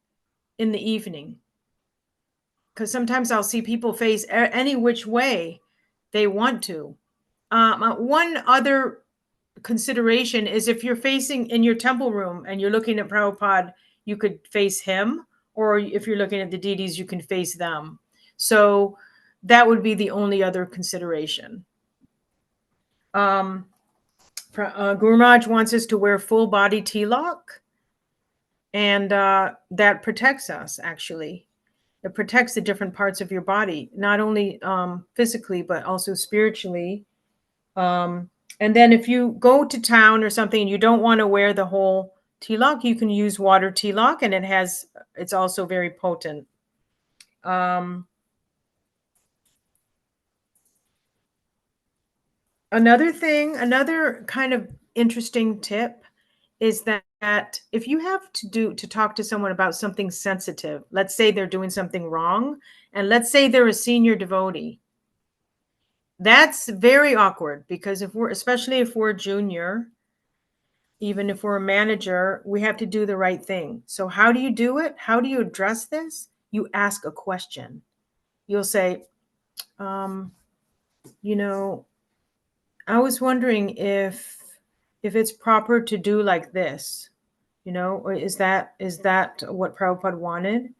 B: in the evening. Because sometimes I'll see people face any which way they want to. One other consideration is, if you're facing in your temple room and you're looking at Prabhupada, you could face him, or if you're looking at the deities, you can face them. So that would be the only other consideration. Guru Maharaj wants us to wear full body tilak, and that protects us, actually. It protects the different parts of your body, not only physically, but also spiritually. And then if you go to town or something and you don't want to wear the whole tilak, you can use water tilak, and it's also very potent. Another kind of interesting tip is that if you have to talk to someone about something sensitive, let's say they're doing something wrong, and let's say they're a senior devotee, that's very awkward, because especially if we're junior, even if we're a manager, we have to do the right thing. So how do you do it? How do you address this? You ask a question. You'll say, you know, I was wondering if it's proper to do like this, you know, or is that what Prabhupada wanted?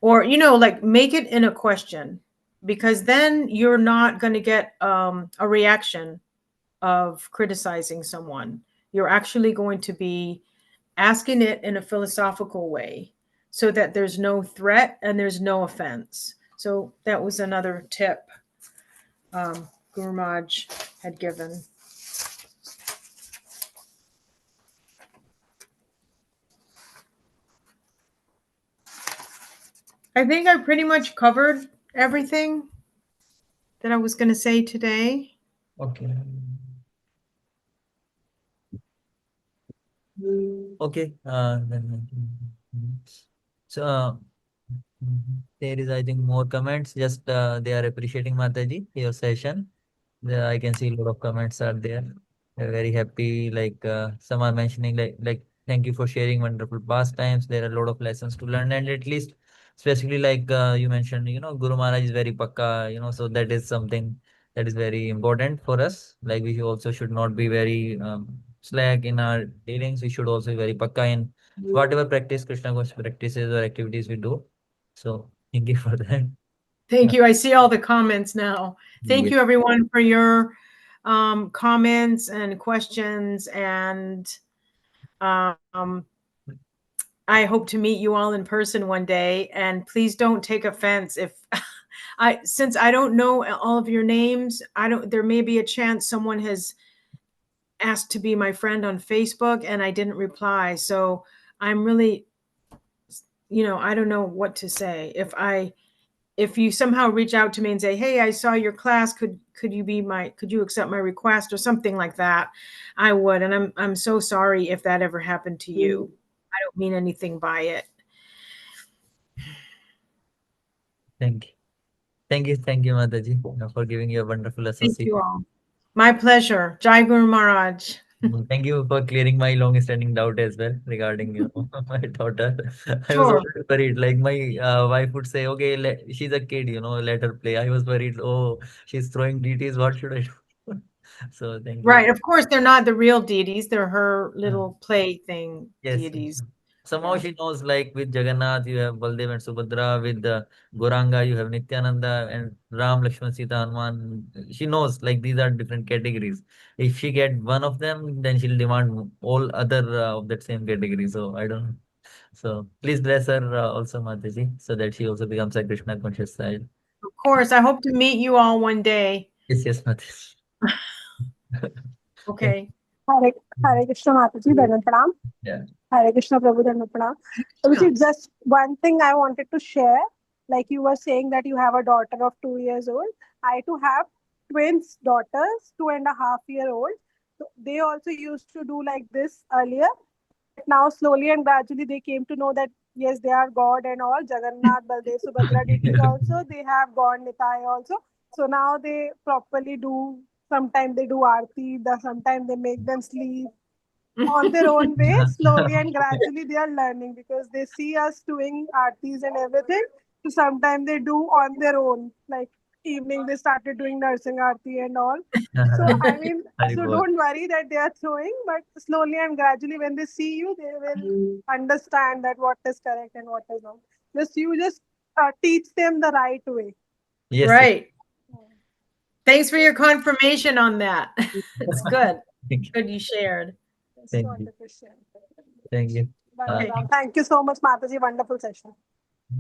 B: Or, you know, like, make it in a question, because then you're not going to get a reaction of criticizing someone. You're actually going to be asking it in a philosophical way, so that there's no threat and there's no offense. So that was another tip Guru Maharaj had given. I think I pretty much covered everything that I was going to say today.
A: Okay. Okay. So there is, I think, more comments. Just they are appreciating Mataji your session. I can see a lot of comments are there. They're very happy. Like some are mentioning like thank you for sharing wonderful pastimes. There are a lot of lessons to learn, and at least especially like you mentioned, Guru Maharaj is very pakka. So that is something that is very important for us. Like we also should not be very slack in our dealings. We should also be very pakka in whatever Krishna-conscious practices or activities we do. So thank you for that.
B: Thank you. I see all the comments now. Thank
A: Yeah.
B: you, everyone, for your comments and questions. And I hope to meet you all in person one day. And please don't take offense if since I don't know all of your names, there may be a chance someone has asked to be my friend on Facebook and I didn't reply. So I'm really, I don't know what to say. If you somehow reach out to me and say, hey, I saw your class, could you accept my request or something like that, I would. And I'm so sorry if that ever happened to you. I don't mean anything by it.
A: Thank you, Mataji, for giving your wonderful
B: Thank
A: association.
B: you all. My pleasure. Jai Guru Maharaj.
A: Thank you for clearing my long-standing doubt as well regarding my daughter. I was
B: Sure.
A: always worried. Like my wife would say, "Okay, she's a kid, let her play." I was worried. Oh, she's throwing DTs. What should I do? So thank you.
B: Right. Of course, they're not the real deities. They're her little plaything
A: Yes.
B: deities.
A: Somehow
B: Yeah.
A: she knows, like with Jagannath, you have Baldev and Subhadra. With Gauranga, you have Nityananda and Ram, Lakshman, Sita, Hanuman. She knows, like, these are different categories. If she get one of them, then she'll demand all other of that same category. So I don't know. So please bless her also, Mataji, so that she also becomes a Krishna conscious child.
B: Of course. I hope to meet you all one day.
A: Yes, Mataji.
B: Okay.
F: Hare Krishna Mataji, Dharan Pranam.
A: Yeah.
F: Hare Krishna Prabhu, Dharan Pranam. So just one thing I wanted to share, like you were saying that you have a daughter of 2 years old. I too have twins daughters, 2.5-year-old. So they also used to do like this earlier. But now slowly and gradually they came to know that yes, they are God and all. Jagannath, Baldev, Subhadra deities also. They have God Nitai also. So now they properly do. Sometimes they do aarti. Sometimes they make them sleep on their own way. Slowly and gradually they are learning because they see us doing aartis and everything. So sometimes they do on their own. Like evening they started doing nursing aarti and all. So I mean, so don't worry that they are throwing, but slowly and gradually when they see you, they will understand that what is correct and what is wrong. You just teach them the right way.
A: Yes.
B: Right. Thanks for your confirmation on that. It's good. Good you shared.
A: Thank you. Thank you.
F: Thank you so much, Mataji. Wonderful session.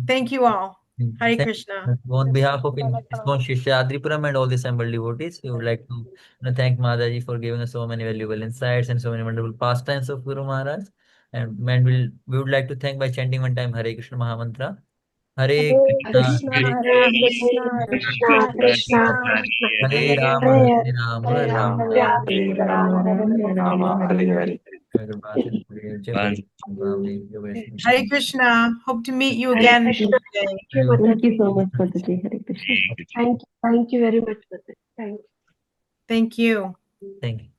B: Thank you all. Hare
A: Thank
B: Krishna.
A: On behalf of Iskcon Seshadripuram and all the assembled devotees, we would like to thank Mataji for giving us so many valuable insights and so many wonderful pastimes of Guru Maharaj. And we would like to thank by chanting one time Hare Krishna Mahamantra. Hare Krishna,
F: Hare Krishna, Krishna Krishna,
A: Hare Rama,
F: Hare
A: Hare Rama,
F: Hare
A: Rama
F: Hare,
A: Rama,
F: Hare Rama, Hare Rama, Hare Hare.
B: Hare Krishna. Hope to meet you
C: Hare
B: again
C: Krishna.
B: today.
C: Thank you so much, Mataji. Hare Krishna. Thank you very much, Mataji. Thank you.
B: Thank you.
A: Thank you.